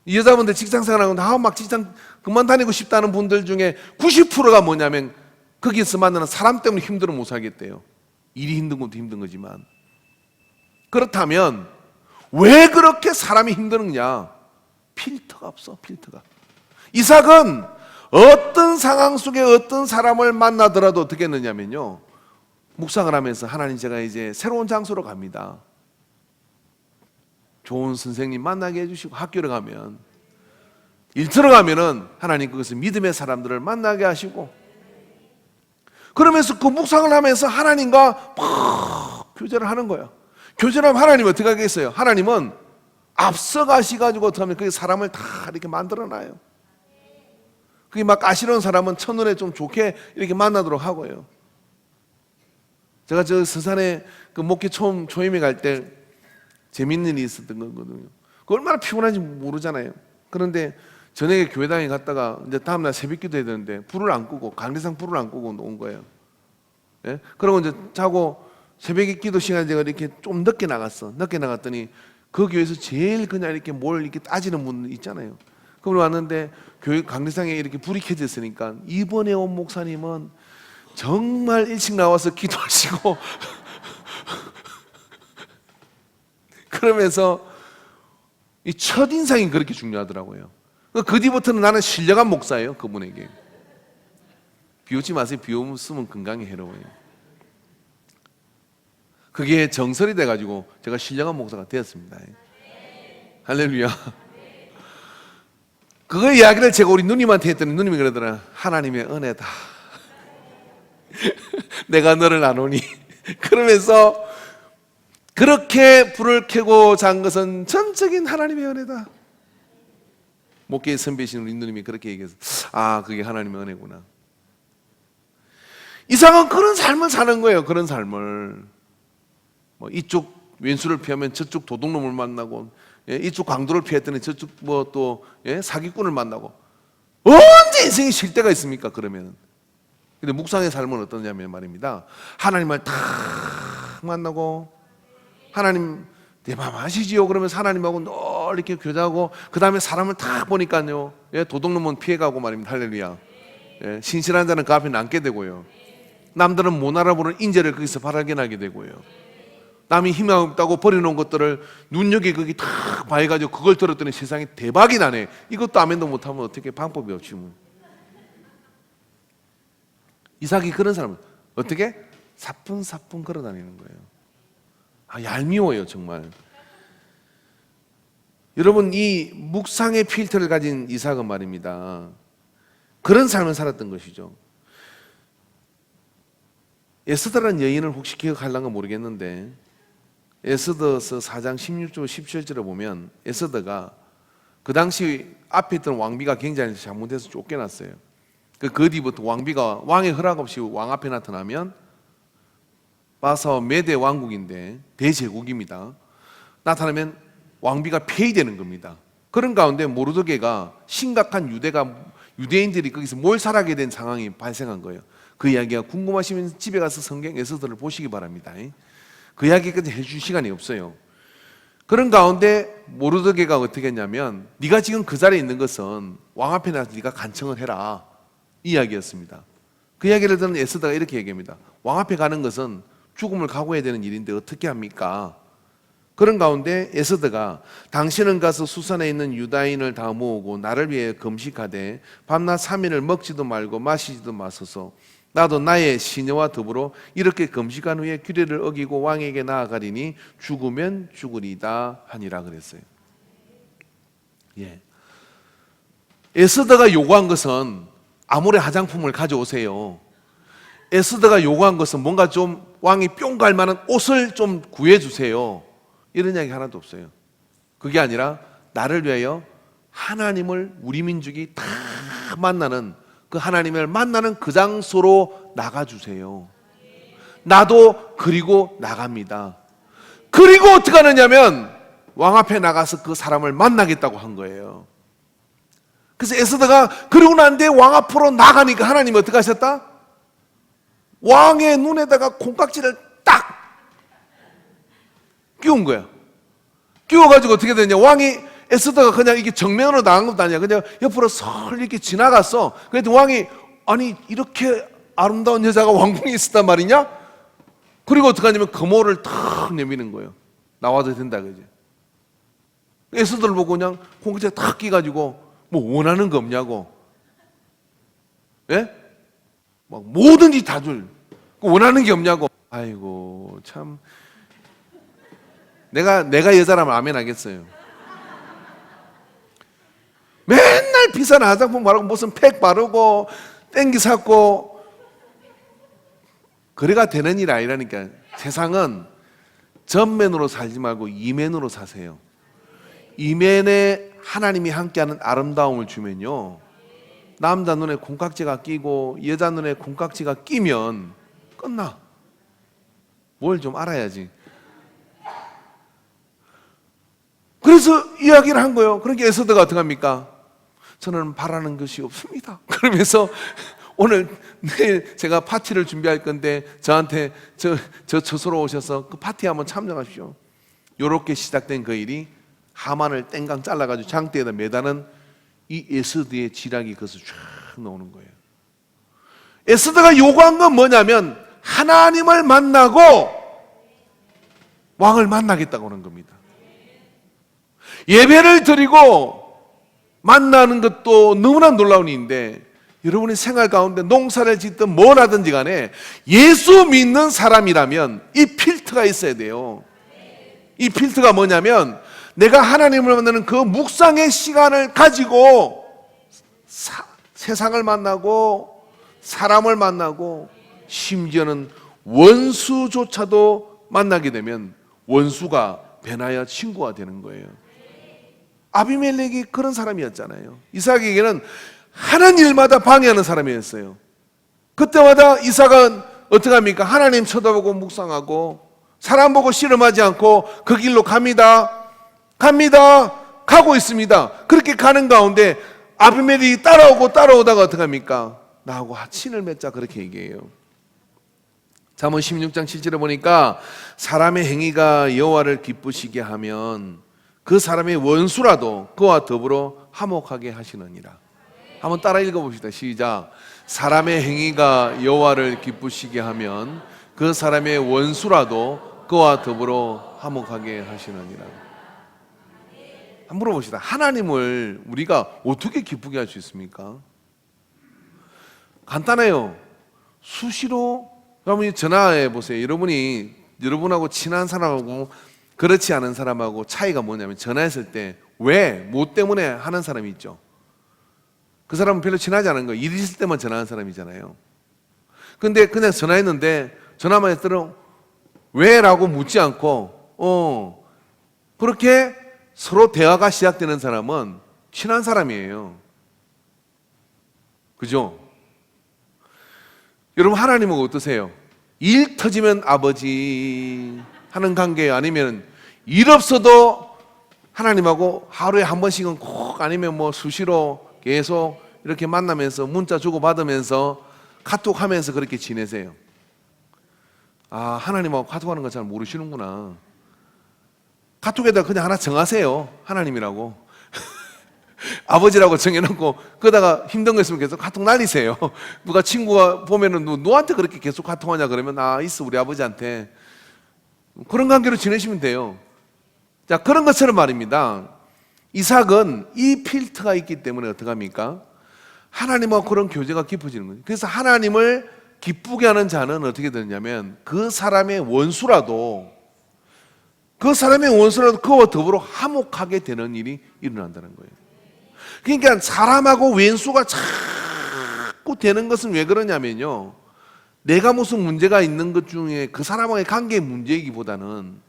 이 여자분들 직장 생활하고 막 직장 그만 다니고 싶다는 분들 중에 90%가 뭐냐면 거기서 만나는 사람 때문에 힘들어 못 살겠대요. 일이 힘든 것도 힘든 거지만. 그렇다면 왜 그렇게 사람이 힘드느냐? 필터가 없어, 필터가. 이삭은 어떤 상황 속에 어떤 사람을 만나더라도 어떻게 했느냐면요, 묵상을 하면서 하나님, 제가 이제 새로운 장소로 갑니다. 좋은 선생님 만나게 해주시고, 학교를 가면, 일터로 가면은 하나님 그것을 믿음의 사람들을 만나게 하시고, 그러면서 그 묵상을 하면서 하나님과 막 교제를 하는 거예요. 교제를 하면 하나님은 어떻게 하겠어요? 하나님은 앞서가시가지고 어떻게 하면 그 사람을 다 이렇게 만들어놔요. 그게 막 까시는 사람은 첫눈에 좀 좋게 이렇게 만나도록 하고요. 제가 저 서산에 그 목회 초임에 갈 때 재밌는 일이 있었던 거거든요. 그 얼마나 피곤한지 모르잖아요. 그런데 저녁에 교회당에 갔다가 이제 다음날 새벽 기도 해야 되는데 불을 안 끄고, 강대상 불을 안 끄고 온 거예요. 예? 그러고 이제 자고 새벽에 기도 시간에 제가 이렇게 좀 늦게 나갔어. 늦게 나갔더니 그 교회에서 제일 그냥 이렇게 뭘 이렇게 따지는 분 있잖아요. 그걸 왔는데 교회 강대상에 이렇게 불이 켜져 있으니까 이번에 온 목사님은 정말 일찍 나와서 기도하시고 그러면서 이 첫인상이 그렇게 중요하더라고요. 그 뒤부터는 나는 신령한 목사예요, 그분에게. 비웃지 마세요. 비웃으면 건강에 해로워요. 그게 정설이 돼가지고 제가 신령한 목사가 되었습니다. 할렐루야. 그 이야기를 제가 우리 누님한테 했더니 누님이 그러더라. 하나님의 은혜다. 내가 너를 아노니. 그러면서 그렇게 불을 켜고 잔 것은 전적인 하나님의 은혜다. 목회의 선배신 우리 누님이 그렇게 얘기해서 그게 하나님의 은혜구나. 이상은 그런 삶을 사는 거예요. 그런 삶을. 뭐 이쪽 왼수를 피하면 저쪽 도둑놈을 만나고, 이쪽 강도를 피했더니 저쪽 뭐 또 사기꾼을 만나고, 언제 인생에 쉴 때가 있습니까? 그러면. 근데 묵상의 삶은 어떠냐면 말입니다, 하나님을 탁 만나고 하나님 내 맘 아시지요? 그러면서 하나님하고 늘 이렇게 교제하고 그 다음에 사람을 딱 보니까요, 예, 도둑놈은 피해가고 말입니다. 할렐루야. 예, 신실한 자는 그 앞에 남게 되고요, 남들은 못 알아보는 인재를 거기서 발견하게 되고요, 남이 희망 없다고 버려놓은 것들을 눈여겨 거기 탁 봐가지고 그걸 들었더니 세상에 대박이 나네. 이것도 아멘도 못하면 어떻게 방법이 없지 뭐. 이삭이 그런 사람은 어떻게? 사뿐사뿐 걸어다니는 거예요. 얄미워요 정말. 여러분, 이 묵상의 필터를 가진 이삭은 말입니다, 그런 삶을 살았던 것이죠. 에스더라는 여인을 혹시 기억하려는 건 모르겠는데, 에스더서 4장 16절 17절에 보면 에스더가 그 당시 앞에 있던 왕비가 굉장히 잘못해서 쫓겨났어요. 그 뒤부터 왕비가 왕의 허락 없이 왕 앞에 나타나면, 바사 메대 왕국인데 대제국입니다, 나타나면 왕비가 폐위되는 겁니다. 그런 가운데 모르드게가 심각한 유대인들이 거기서 몰살하게 된 상황이 발생한 거예요. 그 이야기가 궁금하시면 집에 가서 성경 에스더를 보시기 바랍니다. 그 이야기까지 해줄 시간이 없어요. 그런 가운데 모르드게가 어떻게 했냐면, 네가 지금 그 자리에 있는 것은 왕 앞에 나서 네가 간청을 해라, 이 이야기였습니다. 그 이야기를 듣는 에스더가 이렇게 얘기합니다. 왕 앞에 가는 것은 죽음을 각오해야 되는 일인데 어떻게 합니까? 그런 가운데 에스더가 당신은 가서 수산에 있는 유다인을 다 모으고 나를 위해 금식하되 밤낮 3일을 먹지도 말고 마시지도 마소서. 나도 나의 시녀와 더불어 이렇게 금식한 후에 규례를 어기고 왕에게 나아가리니 죽으면 죽으리다 하니라 그랬어요. 예. 에스더가 요구한 것은 아무래 화장품을 가져오세요. 에스더가 요구한 것은 뭔가 좀 왕이 뿅 갈 만한 옷을 좀 구해주세요, 이런 이야기 하나도 없어요. 그게 아니라 나를 위하여 하나님을, 우리 민족이 다 만나는 그 하나님을 만나는 그 장소로 나가주세요. 나도 그리고 나갑니다. 그리고 어떻게 하느냐면 왕 앞에 나가서 그 사람을 만나겠다고 한 거예요. 그래서 에스더가 그러고 난 뒤에 왕 앞으로 나가니까 하나님이 어떻게 하셨다? 왕의 눈에다가 콩깍지를 딱 끼운 거야. 끼워가지고 어떻게 되냐, 왕이, 에스더가 그냥 이게 정면으로 나간 것도 아니야. 그냥 옆으로 설 이렇게 지나갔어. 그래도 왕이, 아니 이렇게 아름다운 여자가 왕궁에 있었단 말이냐? 그리고 어떻게 하냐면 금호를 탁 내미는 거예요. 나와도 된다 그지? 에스더를 보고 그냥 콩깍지에 탁 끼가지고 뭐 원하는 거 없냐고. 예? 막 뭐든지 다 줄. 원하는 게 없냐고. 아이고 참. 내가 여자라면 아멘 하겠어요. 맨날 비싼 화장품 바르고 무슨 팩 바르고 땡기 샀고, 그래가 되는 일 아니라니까. 세상은 전면으로 살지 말고 이면으로 사세요. 이면에 하나님이 함께하는 아름다움을 주면요, 남자 눈에 콩깍지가 끼고 여자 눈에 콩깍지가 끼면 끝나. 뭘 좀 알아야지. 그래서 이야기를 한 거예요. 그러니까 에스더가 어떻게 합니까? 저는 바라는 것이 없습니다. 그러면서 오늘 내일 제가 파티를 준비할 건데 저한테 저 처소로 오셔서 그 파티에 한번 참여하십시오. 이렇게 시작된 그 일이 하만을 땡강 잘라가지고 장대에다 매다는 이 에스더의 지략이 거기서 쫙 나오는 거예요. 에스더가 요구한 건 뭐냐면 하나님을 만나고 왕을 만나겠다고 하는 겁니다. 예배를 드리고 만나는 것도 너무나 놀라운 일인데, 여러분의 생활 가운데 농사를 짓든 뭘 하든지 간에 예수 믿는 사람이라면 이 필터가 있어야 돼요. 이 필터가 뭐냐면 내가 하나님을 만나는 그 묵상의 시간을 가지고 세상을 만나고 사람을 만나고 심지어는 원수조차도 만나게 되면 원수가 변하여 친구가 되는 거예요. 아비멜렉이 그런 사람이었잖아요. 이삭에게는 하는 일마다 방해하는 사람이었어요. 그때마다 이삭은 어떻게 합니까? 하나님 쳐다보고 묵상하고 사람 보고 씨름하지 않고 그 길로 갑니다. 가고 있습니다. 그렇게 가는 가운데 아비멜렉이 따라오다가 어떻게 합니까? 나하고 친을 맺자, 그렇게 얘기해요. 잠언 16장 7절에 보니까 사람의 행위가 여호와를 기쁘시게 하면 그 사람의 원수라도 그와 더불어 화목하게 하시느니라. 한번 따라 읽어봅시다. 시작. 사람의 행위가 여호와를 기쁘시게 하면 그 사람의 원수라도 그와 더불어 화목하게 하시느니라. 한번 물어봅시다. 하나님을 우리가 어떻게 기쁘게 할 수 있습니까? 간단해요. 수시로 여러분이 전화해 보세요. 여러분하고 친한 사람하고 그렇지 않은 사람하고 차이가 뭐냐면 전화했을 때 왜, 뭐 때문에 하는 사람이 있죠. 그 사람은 별로 친하지 않은 거예요. 일 있을 때만 전화하는 사람이잖아요. 근데 그냥 전화했는데 전화만 했더니 왜? 라고 묻지 않고 그렇게 서로 대화가 시작되는 사람은 친한 사람이에요. 그죠? 여러분 하나님은 어떠세요? 일 터지면 아버지 하는 관계예요? 아니면 일 없어도 하나님하고 하루에 한 번씩은 꼭 아니면 뭐 수시로 계속 이렇게 만나면서 문자 주고받으면서 카톡하면서 그렇게 지내세요? 아, 하나님하고 카톡하는 거 잘 모르시는구나. 카톡에다 그냥 하나 정하세요. 하나님이라고. 아버지라고 정해놓고 그러다가 힘든 거 있으면 계속 카톡 날리세요. 누가 친구가 보면은 너한테 그렇게 계속 카톡하냐 그러면 있어 우리 아버지한테. 그런 관계로 지내시면 돼요. 자, 그런 것처럼 말입니다. 이삭은 이 필터가 있기 때문에 어떡합니까? 하나님과 그런 교제가 깊어지는 거예요. 그래서 하나님을 기쁘게 하는 자는 어떻게 되냐면 그 사람의 원수라도 그와 더불어 화목하게 되는 일이 일어난다는 거예요. 그러니까 사람하고 왼수가 자꾸 되는 것은 왜 그러냐면요, 내가 무슨 문제가 있는 것 중에 그 사람과의 관계의 문제이기보다는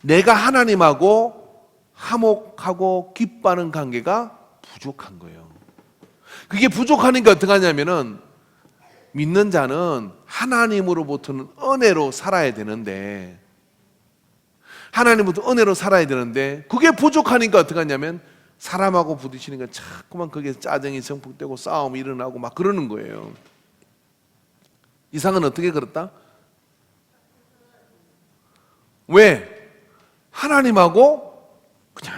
내가 하나님하고 화목하고 기뻐하는 관계가 부족한 거예요. 그게 부족하니까 어떻게 하냐면은 믿는 자는 하나님으로부터는 은혜로 살아야 되는데 그게 부족하니까 어떻게 하냐면 사람하고 부딪히니까 자꾸만 거기에 짜증이 정폭되고 싸움이 일어나고 막 그러는 거예요. 이삭은 어떻게 그랬다? 왜? 하나님하고 그냥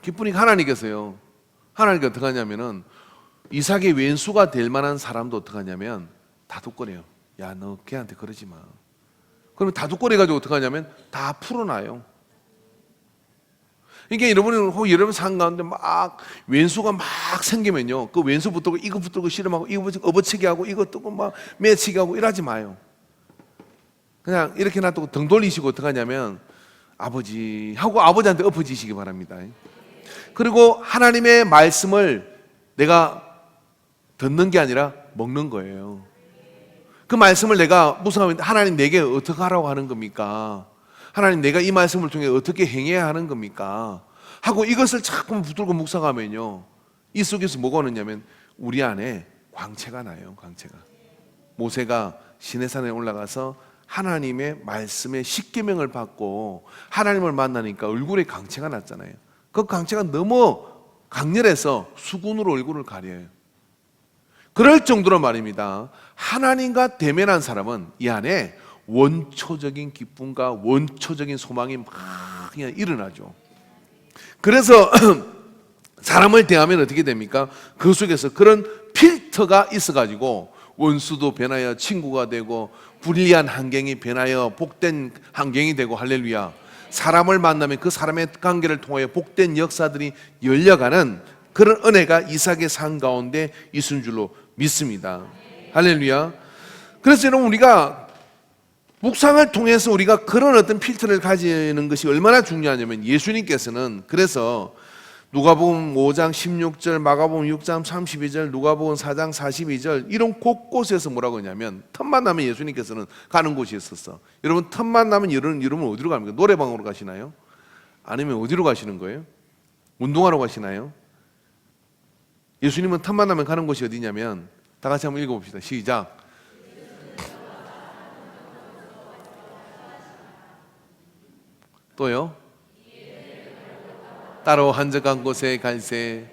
기쁘니까 하나님께서요. 하나님께 어떻게 하냐면은 이삭의 왼수가 될 만한 사람도 어떻게 하냐면 다독거려요. 야, 너 걔한테 그러지 마. 그러면 다독거려 가지고 어떻게 하냐면 다 풀어놔요. 이게 여러분 산 가운데 막 왼수가 막 생기면요, 그 왼수 붙들고 이거 붙들고 씨름하고 이거 붙들고 업어치기 하고 이거 뜨고 막 매치기 하고 이러지 마요. 그냥 이렇게 놔두고 등 돌리시고 어떻게 하냐면 아버지 하고 아버지한테 엎어지시기 바랍니다. 그리고 하나님의 말씀을 내가 듣는 게 아니라 먹는 거예요. 그 말씀을 내가 묵상하면 하나님 내게 어떻게 하라고 하는 겁니까? 하나님 내가 이 말씀을 통해 어떻게 행해야 하는 겁니까? 하고 이것을 자꾸 붙들고 묵상하면요, 이 속에서 뭐가 오느냐면 우리 안에 광채가 나요. 광채가. 모세가 시내산에 올라가서 하나님의 말씀의 십계명을 받고 하나님을 만나니까 얼굴에 광채가 났잖아요. 그 광채가 너무 강렬해서 수군으로 얼굴을 가려요. 그럴 정도로 말입니다. 하나님과 대면한 사람은 이 안에 원초적인 기쁨과 원초적인 소망이 막 그냥 일어나죠. 그래서 사람을 대하면 어떻게 됩니까? 그 속에서 그런 필터가 있어가지고 원수도 변하여 친구가 되고 불리한 환경이 변하여 복된 환경이 되고, 할렐루야. 사람을 만나면 그 사람의 관계를 통하여 복된 역사들이 열려가는 그런 은혜가 이삭의 삶 가운데 있은 줄로 믿습니다. 할렐루야. 그래서 여러분, 우리가 묵상을 통해서 우리가 그런 어떤 필터를 가지는 것이 얼마나 중요하냐면, 예수님께서는 그래서 누가복음 5장 16절, 마가복음 6장 32절, 누가복음 4장 42절 이런 곳곳에서 뭐라고 하냐면 틈만 나면 예수님께서는 가는 곳이 있었어. 여러분, 틈만 나면 여러분 어디로 갑니까? 노래방으로 가시나요? 아니면 어디로 가시는 거예요? 운동하러 가시나요? 예수님은 틈만 나면 가는 곳이 어디냐면, 다 같이 한번 읽어봅시다. 시작. 또요? 따로 한적한 곳에 갈새.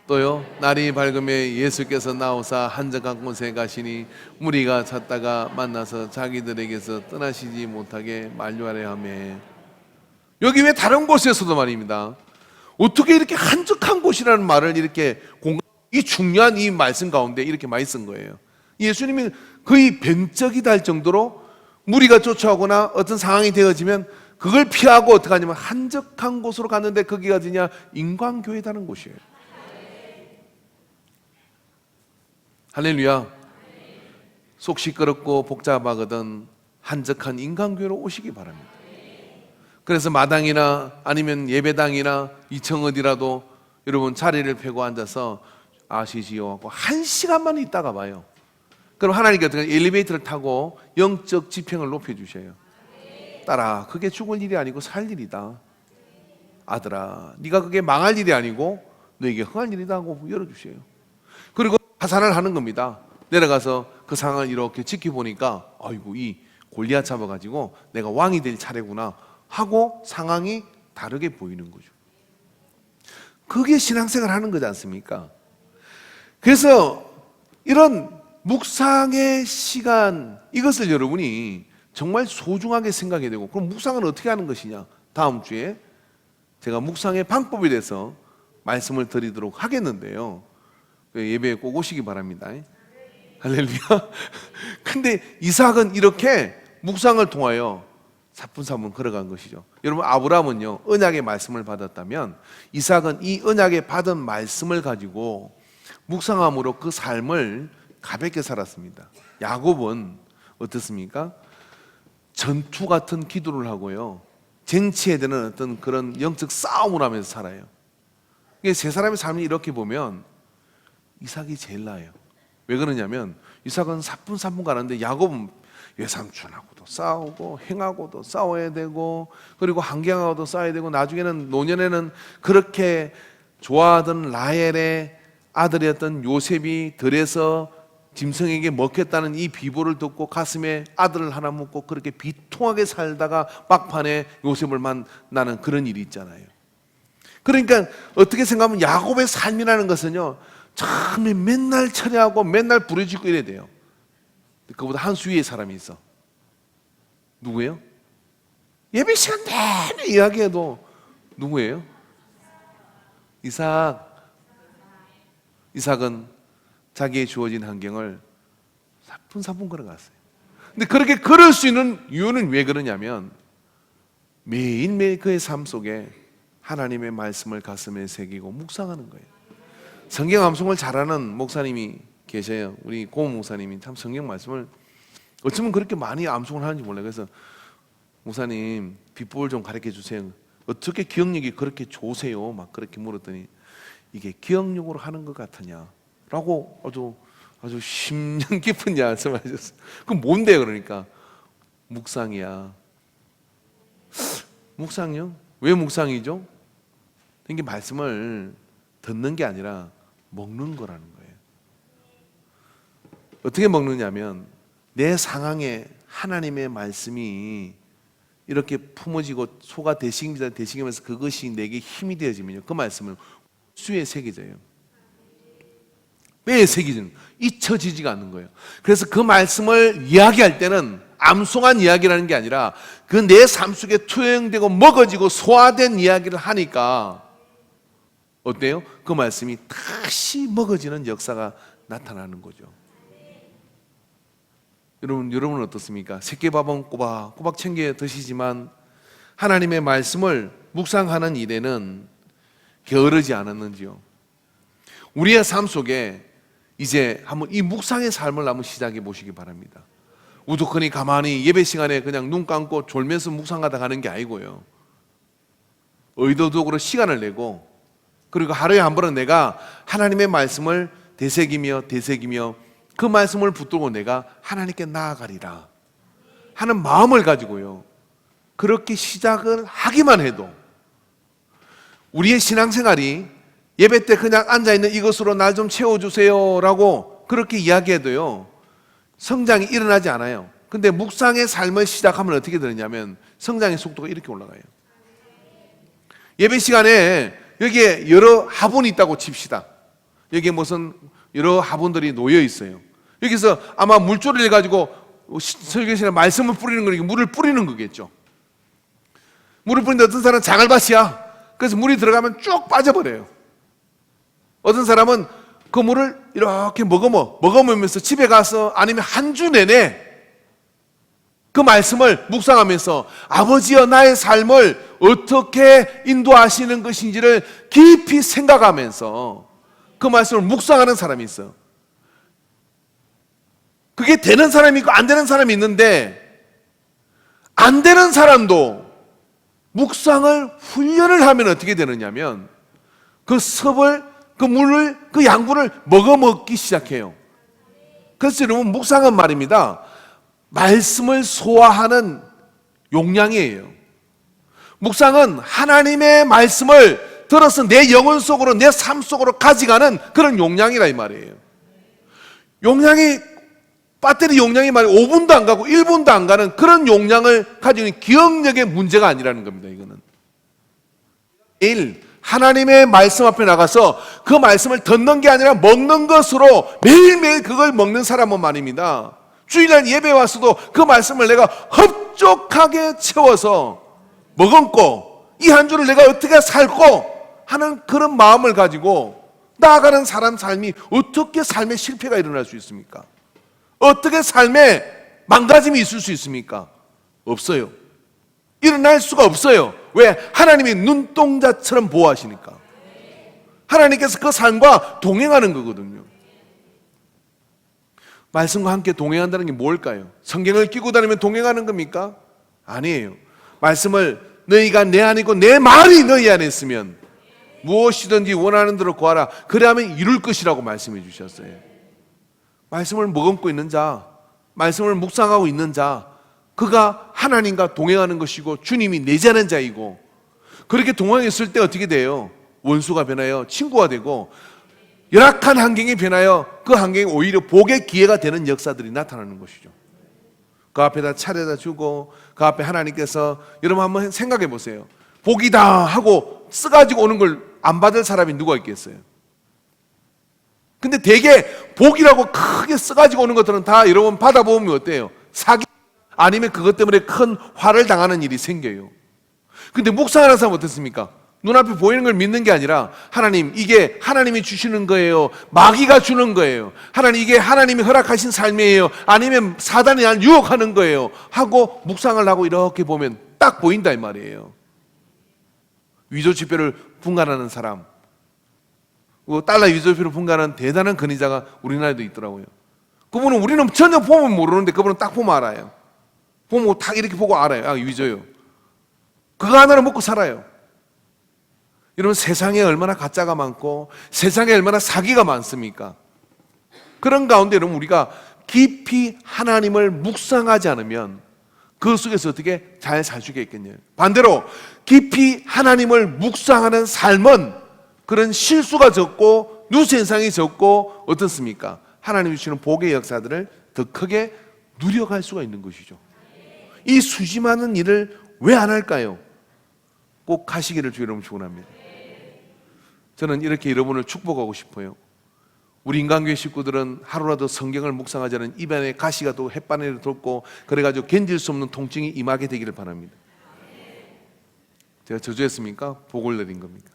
또요, 날이 밝음에 예수께서 나오사 한적한 곳에 가시니 무리가 찾다가 만나서 자기들에게서 떠나시지 못하게 만류하려 하며. 여기 왜 다른 곳에서도 말입니다. 어떻게 이렇게 한적한 곳이라는 말을 이렇게 이 중요한 이 말씀 가운데 이렇게 많이 쓴 거예요. 예수님이 거의 변적이다 할 정도로 무리가 쫓아오거나 어떤 상황이 되어지면 그걸 피하고 어떻게 하냐면 한적한 곳으로 갔는데 거기가 어디냐? 인광교회라는 곳이에요. 할렐루야. 속 시끄럽고 복잡하거든 한적한 인간교회로 오시기 바랍니다. 그래서 마당이나 아니면 예배당이나 2층 어디라도 여러분 자리를 펴고 앉아서 아시지요 하고 1시간만 있다가 봐요. 그럼 하나님께 어떻게 엘리베이터를 타고 영적 지평을 높여주셔요. 딸아, 그게 죽을 일이 아니고 살 일이다. 아들아, 네가 그게 망할 일이 아니고 너에게 흥할 일이다 하고 열어주셔요. 그리고 하산을 하는 겁니다. 내려가서 그 상황을 이렇게 지켜보니까 아이고, 이 골리앗 잡아가지고 내가 왕이 될 차례구나 하고 상황이 다르게 보이는 거죠. 그게 신앙생활 하는 거지 않습니까? 그래서 이런 묵상의 시간, 이것을 여러분이 정말 소중하게 생각해야 되고, 그럼 묵상은 어떻게 하는 것이냐? 다음 주에 제가 묵상의 방법에 대해서 말씀을 드리도록 하겠는데요, 예배에 꼭 오시기 바랍니다. 할렐루야. 근데 이삭은 이렇게 묵상을 통하여 사뿐사뿐 걸어간 것이죠. 여러분, 아브라함은요 언약의 말씀을 받았다면 이삭은 이 언약에 받은 말씀을 가지고 묵상함으로 그 삶을 가볍게 살았습니다. 야곱은 어떻습니까? 전투 같은 기도를 하고요, 쟁취해야 되는 어떤 그런 영적 싸움을 하면서 살아요. 세 사람의 삶을 이렇게 보면 이삭이 제일 나아요. 왜 그러냐면 이삭은 사뿐사뿐 가는데 야곱은 외삼촌하고도 싸우고 행하고도 싸워야 되고, 그리고 환경하고도 싸워야 되고, 나중에는 노년에는 그렇게 좋아하던 라헬의 아들이었던 요셉이 들에서 짐승에게 먹혔다는 이 비보를 듣고 가슴에 아들을 하나 묻고 그렇게 비통하게 살다가 막판에 요셉을 만나는 그런 일이 있잖아요. 그러니까 어떻게 생각하면 야곱의 삶이라는 것은요, 처음에 맨날 철회하고 맨날 부르짖고 이래야 돼요. 그보다 한 수 위의 사람이 있어. 누구예요? 예배 시간 내내 이야기해도 누구예요? 이삭은 자기의 주어진 환경을 사뿐사뿐 걸어갔어요. 근데 그렇게 걸을 수 있는 이유는 왜 그러냐면 매일매일 그의 삶 속에 하나님의 말씀을 가슴에 새기고 묵상하는 거예요. 성경 암송을 잘하는 목사님이 계셔요. 우리 고은 목사님이 참 성경 말씀을 어쩌면 그렇게 많이 암송을 하는지 몰라요. 그래서 목사님 비법을 좀 가르쳐 주세요. 어떻게 기억력이 그렇게 좋으세요? 막 그렇게 물었더니 이게 기억력으로 하는 것 같으냐? 라고 아주 심령 깊은 말씀을 하셨어요. 그럼 뭔데? 그러니까 묵상이야. 묵상이요? 왜 묵상이죠? 이게 말씀을 듣는 게 아니라 먹는 거라는 거예요. 어떻게 먹느냐면 내 상황에 하나님의 말씀이 이렇게 품어지고 소가 되새기면서 그것이 내게 힘이 되어지면요, 그 말씀은 수에 새겨져요. 뼈에 새기지는, 잊혀지지가 않는 거예요. 그래서 그 말씀을 이야기할 때는 암송한 이야기라는 게 아니라 그 내 삶 속에 투영되고 먹어지고 소화된 이야기를 하니까 어때요? 그 말씀이 다시 먹어지는 역사가 나타나는 거죠. 여러분은 어떻습니까? 새끼밥은 꼬박꼬박 챙겨 드시지만 하나님의 말씀을 묵상하는 일에는 게으르지 않았는지요? 우리의 삶 속에 이제 한번 이 묵상의 삶을 한번 시작해 보시기 바랍니다. 우두커니 가만히 예배 시간에 그냥 눈 감고 졸면서 묵상하다 가는 게 아니고요, 의도적으로 시간을 내고, 그리고 하루에 한 번은 내가 하나님의 말씀을 되새기며 그 말씀을 붙들고 내가 하나님께 나아가리라 하는 마음을 가지고요, 그렇게 시작을 하기만 해도 우리의 신앙생활이 예배 때 그냥 앉아있는 이것으로 날 좀 채워주세요 라고 그렇게 이야기해도요, 성장이 일어나지 않아요. 근데 묵상의 삶을 시작하면 어떻게 되느냐면 성장의 속도가 이렇게 올라가요. 예배 시간에 여기에 여러 화분이 있다고 칩시다. 여기에 무슨 여러 화분들이 놓여 있어요. 여기서 아마 물조리를 가지고 설교실에 말씀을 뿌리는 거니까 물을 뿌리는 거겠죠. 물을 뿌리는데 어떤 사람은 장알밭이야. 그래서 물이 들어가면 쭉 빠져버려요. 어떤 사람은 그 물을 이렇게 머금으면서 집에 가서 아니면 한 주 내내 그 말씀을 묵상하면서 아버지여 나의 삶을 어떻게 인도하시는 것인지를 깊이 생각하면서 그 말씀을 묵상하는 사람이 있어요. 그게 되는 사람이 있고 안 되는 사람이 있는데, 안 되는 사람도 묵상을 훈련을 하면 어떻게 되느냐면 그 섭을, 그 물을, 그 양분을 먹어먹기 시작해요. 그래서 여러분, 묵상은 말입니다, 말씀을 소화하는 용량이에요. 묵상은 하나님의 말씀을 들어서 내 영혼 속으로, 내 삶 속으로 가져가는 그런 용량이라 이 말이에요. 용량이, 배터리 용량이 말이 5분도 안 가고 1분도 안 가는 그런 용량을 가지고 있는 기억력의 문제가 아니라는 겁니다. 이거는 매일 하나님의 말씀 앞에 나가서 그 말씀을 듣는 게 아니라 먹는 것으로 매일매일 그걸 먹는 사람은 말입니다, 주일날 예배 와서도 그 말씀을 내가 흡족하게 채워서 머금고 이 한 주를 내가 어떻게 살고 하는 그런 마음을 가지고 나아가는 사람 삶이 어떻게 삶에 실패가 일어날 수 있습니까? 어떻게 삶에 망가짐이 있을 수 있습니까? 없어요. 일어날 수가 없어요. 왜? 하나님이 눈동자처럼 보호하시니까. 하나님께서 그 삶과 동행하는 거거든요. 말씀과 함께 동행한다는 게 뭘까요? 성경을 끼고 다니면 동행하는 겁니까? 아니에요. 말씀을 너희가 내 안에 있고 내 말이 너희 안에 있으면 무엇이든지 원하는 대로 구하라. 그래야만 이룰 것이라고 말씀해 주셨어요. 말씀을 머금고 있는 자, 말씀을 묵상하고 있는 자, 그가 하나님과 동행하는 것이고 주님이 내자는 자이고, 그렇게 동행했을 때 어떻게 돼요? 원수가 변하여 친구가 되고, 열악한 환경이 변하여 그 환경이 오히려 복의 기회가 되는 역사들이 나타나는 것이죠. 그 앞에다 차려다 주고, 그 앞에 하나님께서, 여러분 한번 생각해 보세요. 복이다 하고 써가지고 오는 걸 안 받을 사람이 누가 있겠어요? 근데 대개 복이라고 크게 써가지고 오는 것들은 다 여러분 받아보면 어때요? 사기, 아니면 그것 때문에 큰 화를 당하는 일이 생겨요. 근데 묵상하는 사람은 어떻습니까? 눈앞에 보이는 걸 믿는 게 아니라, 하나님, 이게 하나님이 주시는 거예요? 마귀가 주는 거예요? 하나님, 이게 하나님이 허락하신 삶이에요? 아니면 사단이 날 유혹하는 거예요? 하고 묵상을 하고 이렇게 보면 딱 보인다 이 말이에요. 위조지폐를 분간하는 사람, 달러 위조지폐를 분간하는 대단한 권위자가 우리나라에도 있더라고요. 그분은, 우리는 전혀 보면 모르는데 그분은 딱 보면 알아요. 보면 딱 이렇게 보고 알아요. 아, 위조요. 그거 하나로 먹고 살아요. 여러분, 세상에 얼마나 가짜가 많고 세상에 얼마나 사기가 많습니까? 그런 가운데 여러분, 우리가 깊이 하나님을 묵상하지 않으면 그 속에서 어떻게 잘 살 수가 있겠냐요. 반대로 깊이 하나님을 묵상하는 삶은 그런 실수가 적고 누수 현상이 적고 어떻습니까? 하나님이 주시는 복의 역사들을 더 크게 누려갈 수가 있는 것이죠. 이 수지 많은 일을 왜 안 할까요? 꼭 하시기를 주 여러분 축원합니다. 저는 이렇게 여러분을 축복하고 싶어요. 우리 인간교회 식구들은 하루라도 성경을 묵상하지 않은 입안에 가시가 또 햇바늘을 돋고 그래가지고 견딜 수 없는 통증이 임하게 되기를 바랍니다. 제가 저주했습니까? 복을 내린 겁니까?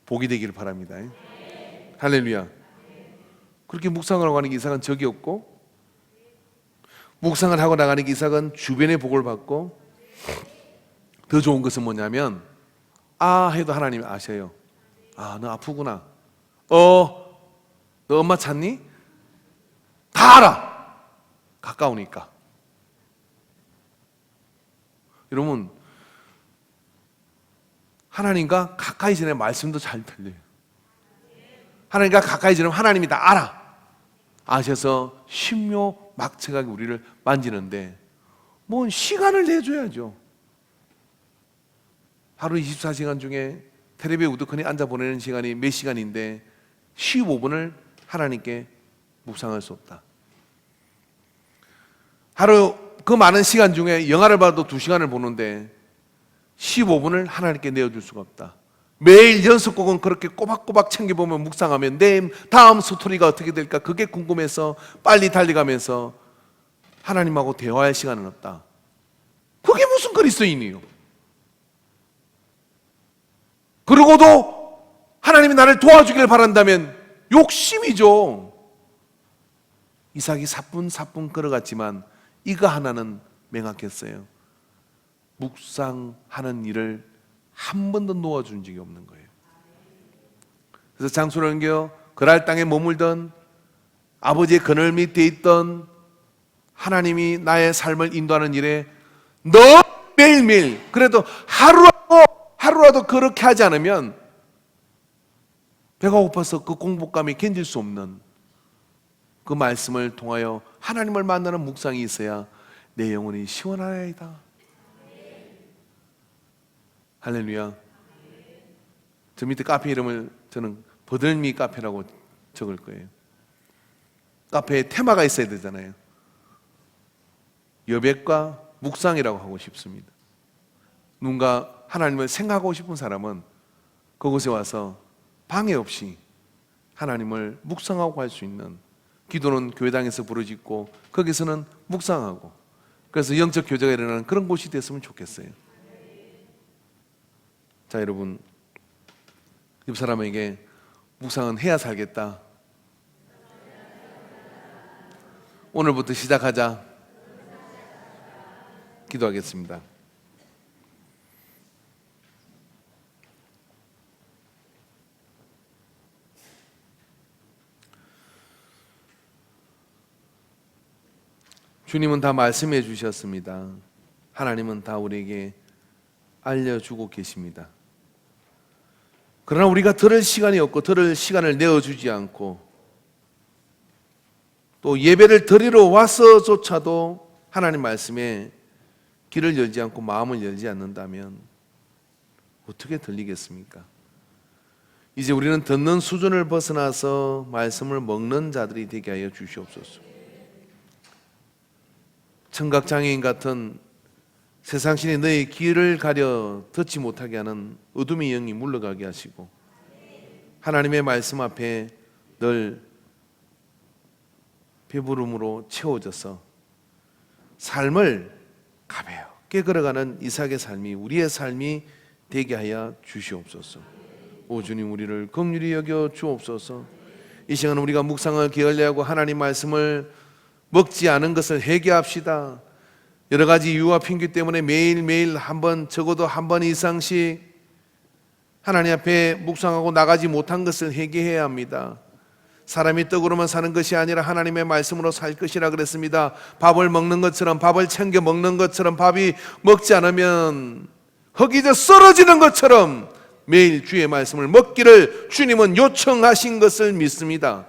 복이 되기를 바랍니다. 할렐루야. 그렇게 묵상을 하고 하는 게 이상은 적이 없고, 묵상을 하고 나가는 게 이상은 주변의 복을 받고, 더 좋은 것은 뭐냐면, 아 해도 하나님이 아셔요. 아, 너 아프구나. 너 엄마 찾니? 다 알아. 가까우니까. 여러분, 하나님과 가까이 지내면 말씀도 잘 들려요. 하나님과 가까이 지내면 하나님이 다 알아. 아셔서 신묘막측하게 우리를 만지는데, 뭐 시간을 내줘야죠. 하루 24시간 중에 텔레비에 우두커니 앉아 보내는 시간이 몇 시간인데 15분을 하나님께 묵상할 수 없다. 하루 그 많은 시간 중에 영화를 봐도 2시간을 보는데 15분을 하나님께 내어줄 수가 없다. 매일 연속곡은 그렇게 꼬박꼬박 챙겨보면 묵상하면 내 다음 스토리가 어떻게 될까 그게 궁금해서 빨리 달려가면서 하나님하고 대화할 시간은 없다. 그게 무슨 그리스도인이요? 그러고도 하나님이 나를 도와주길 바란다면 욕심이죠. 이삭이 사뿐사뿐 걸어갔지만 이거 하나는 명확했어요. 묵상하는 일을 한 번도 놓아준 적이 없는 거예요. 그래서 장수를 옮겨 그랄 땅에 머물던 아버지의 그늘 밑에 있던 하나님이 나의 삶을 인도하는 일에 너 매일매일 그래도 하루라도 그렇게 하지 않으면 배가 고파서 그 공복감이 견딜 수 없는 그 말씀을 통하여 하나님을 만나는 묵상이 있어야 내 영혼이 시원하리이다. 할렐루야. 저 밑에 카페 이름을 저는 버들미 카페라고 적을 거예요. 카페에 테마가 있어야 되잖아요. 여백과 묵상이라고 하고 싶습니다. 누군가 하나님을 생각하고 싶은 사람은 그곳에 와서 방해 없이 하나님을 묵상하고 할 수 있는, 기도는 교회당에서 부르짖고 거기서는 묵상하고, 그래서 영적 교제가 일어나는 그런 곳이 됐으면 좋겠어요. 자, 여러분, 옆 사람에게 묵상은 해야 살겠다, 오늘부터 시작하자, 기도하겠습니다. 주님은 다 말씀해 주셨습니다. 하나님은 다 우리에게 알려주고 계십니다. 그러나 우리가 들을 시간이 없고 들을 시간을 내어주지 않고 또 예배를 드리러 와서조차도 하나님 말씀에 귀를 열지 않고 마음을 열지 않는다면 어떻게 들리겠습니까? 이제 우리는 듣는 수준을 벗어나서 말씀을 먹는 자들이 되게 하여 주시옵소서. 청각장애인 같은 세상신이 너의 귀를 가려 듣지 못하게 하는 어둠의 영이 물러가게 하시고 하나님의 말씀 앞에 늘 배부름으로 채워져서 삶을 가볍게 걸어가는 이삭의 삶이 우리의 삶이 되게 하여 주시옵소서. 오 주님, 우리를 긍휼히 여겨 주옵소서. 이 시간 우리가 묵상을 게을리하고 하나님 말씀을 먹지 않은 것을 회개합시다. 여러 가지 이유와 핑계 때문에 매일매일 적어도 한 번 이상씩 하나님 앞에 묵상하고 나가지 못한 것을 회개해야 합니다. 사람이 떡으로만 사는 것이 아니라 하나님의 말씀으로 살 것이라 그랬습니다. 밥을 먹는 것처럼, 밥을 챙겨 먹는 것처럼, 밥이 먹지 않으면 흙이져 쓰러지는 것처럼 매일 주의 말씀을 먹기를 주님은 요청하신 것을 믿습니다.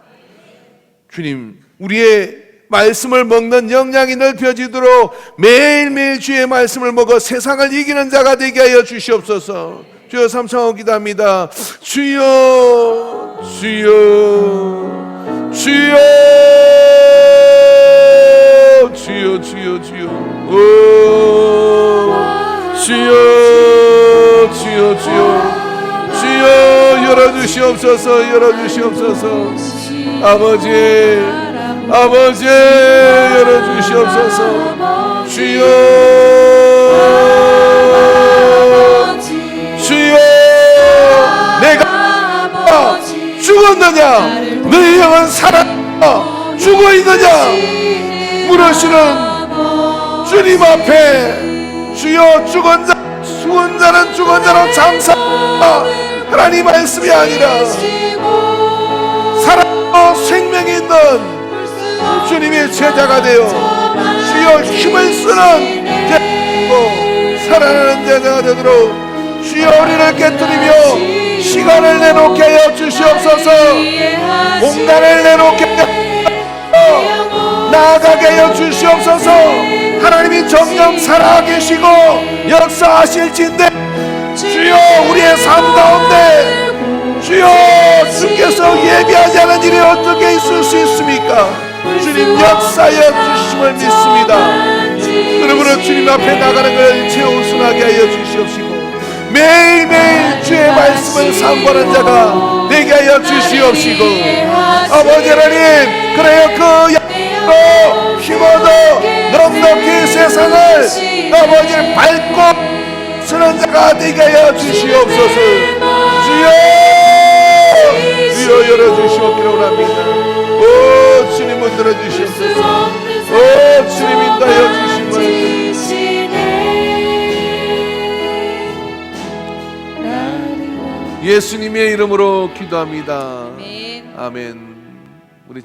주님, 우리의 말씀을 먹는 영향이 넓혀지도록 매일매일 주의 말씀을 먹어 세상을 이기는 자가 되게 하여 주시옵소서. 주여, 삼창하고 기도합니다. 주여, 주여, 주여, 주여, 주여, 주여, 오, 주여, 주여, 주여, 주여, 열어주시옵소서, 열어주시옵소서. 아버지 열어주시옵소서. 주여, 주여, 내가 죽었느냐, 너희 영은 살았느냐, 죽어있느냐 물으시는 주님 앞에 주여, 죽은 자는 죽은 자로 장사하라. 하나님 말씀이 아니라 살아 생명이 있는 주님의 제자가 되어 주여 힘을 쓰는 제자고 살아나는 제자가 되도록 주여 우리를 깨뜨리며 시간을 내놓게 하여 주시옵소서. 공간을 내놓게 하여 나아가게 하여 주시옵소서. 하나님이 정령 살아계시고 역사하실진데 주여 우리의 삶 가운데 주여 주께서 예비하지 않은 일이 어떻게 있을 수 있습니까? 주님 역사하여 주심을 믿습니다. 그러므로 주님 앞에 나가는 걸 채우순하게 하여 주시옵시고 매일매일 주의 말씀을 상고하는 자가 되게 하여 주시옵시고, 아버지 하나님, 그래요 그 약으로 힘어도 넉넉히 세상을 아버지를 밟고 서는 자가 되게 하여 주시옵소서. 주여, 주여 열어주시옵기를 원합니다. 오 주님 문들어 주시옵소서. 오 주님 인도하여 주시옵소서. 예수님의 이름으로 기도합니다. 아멘. 우리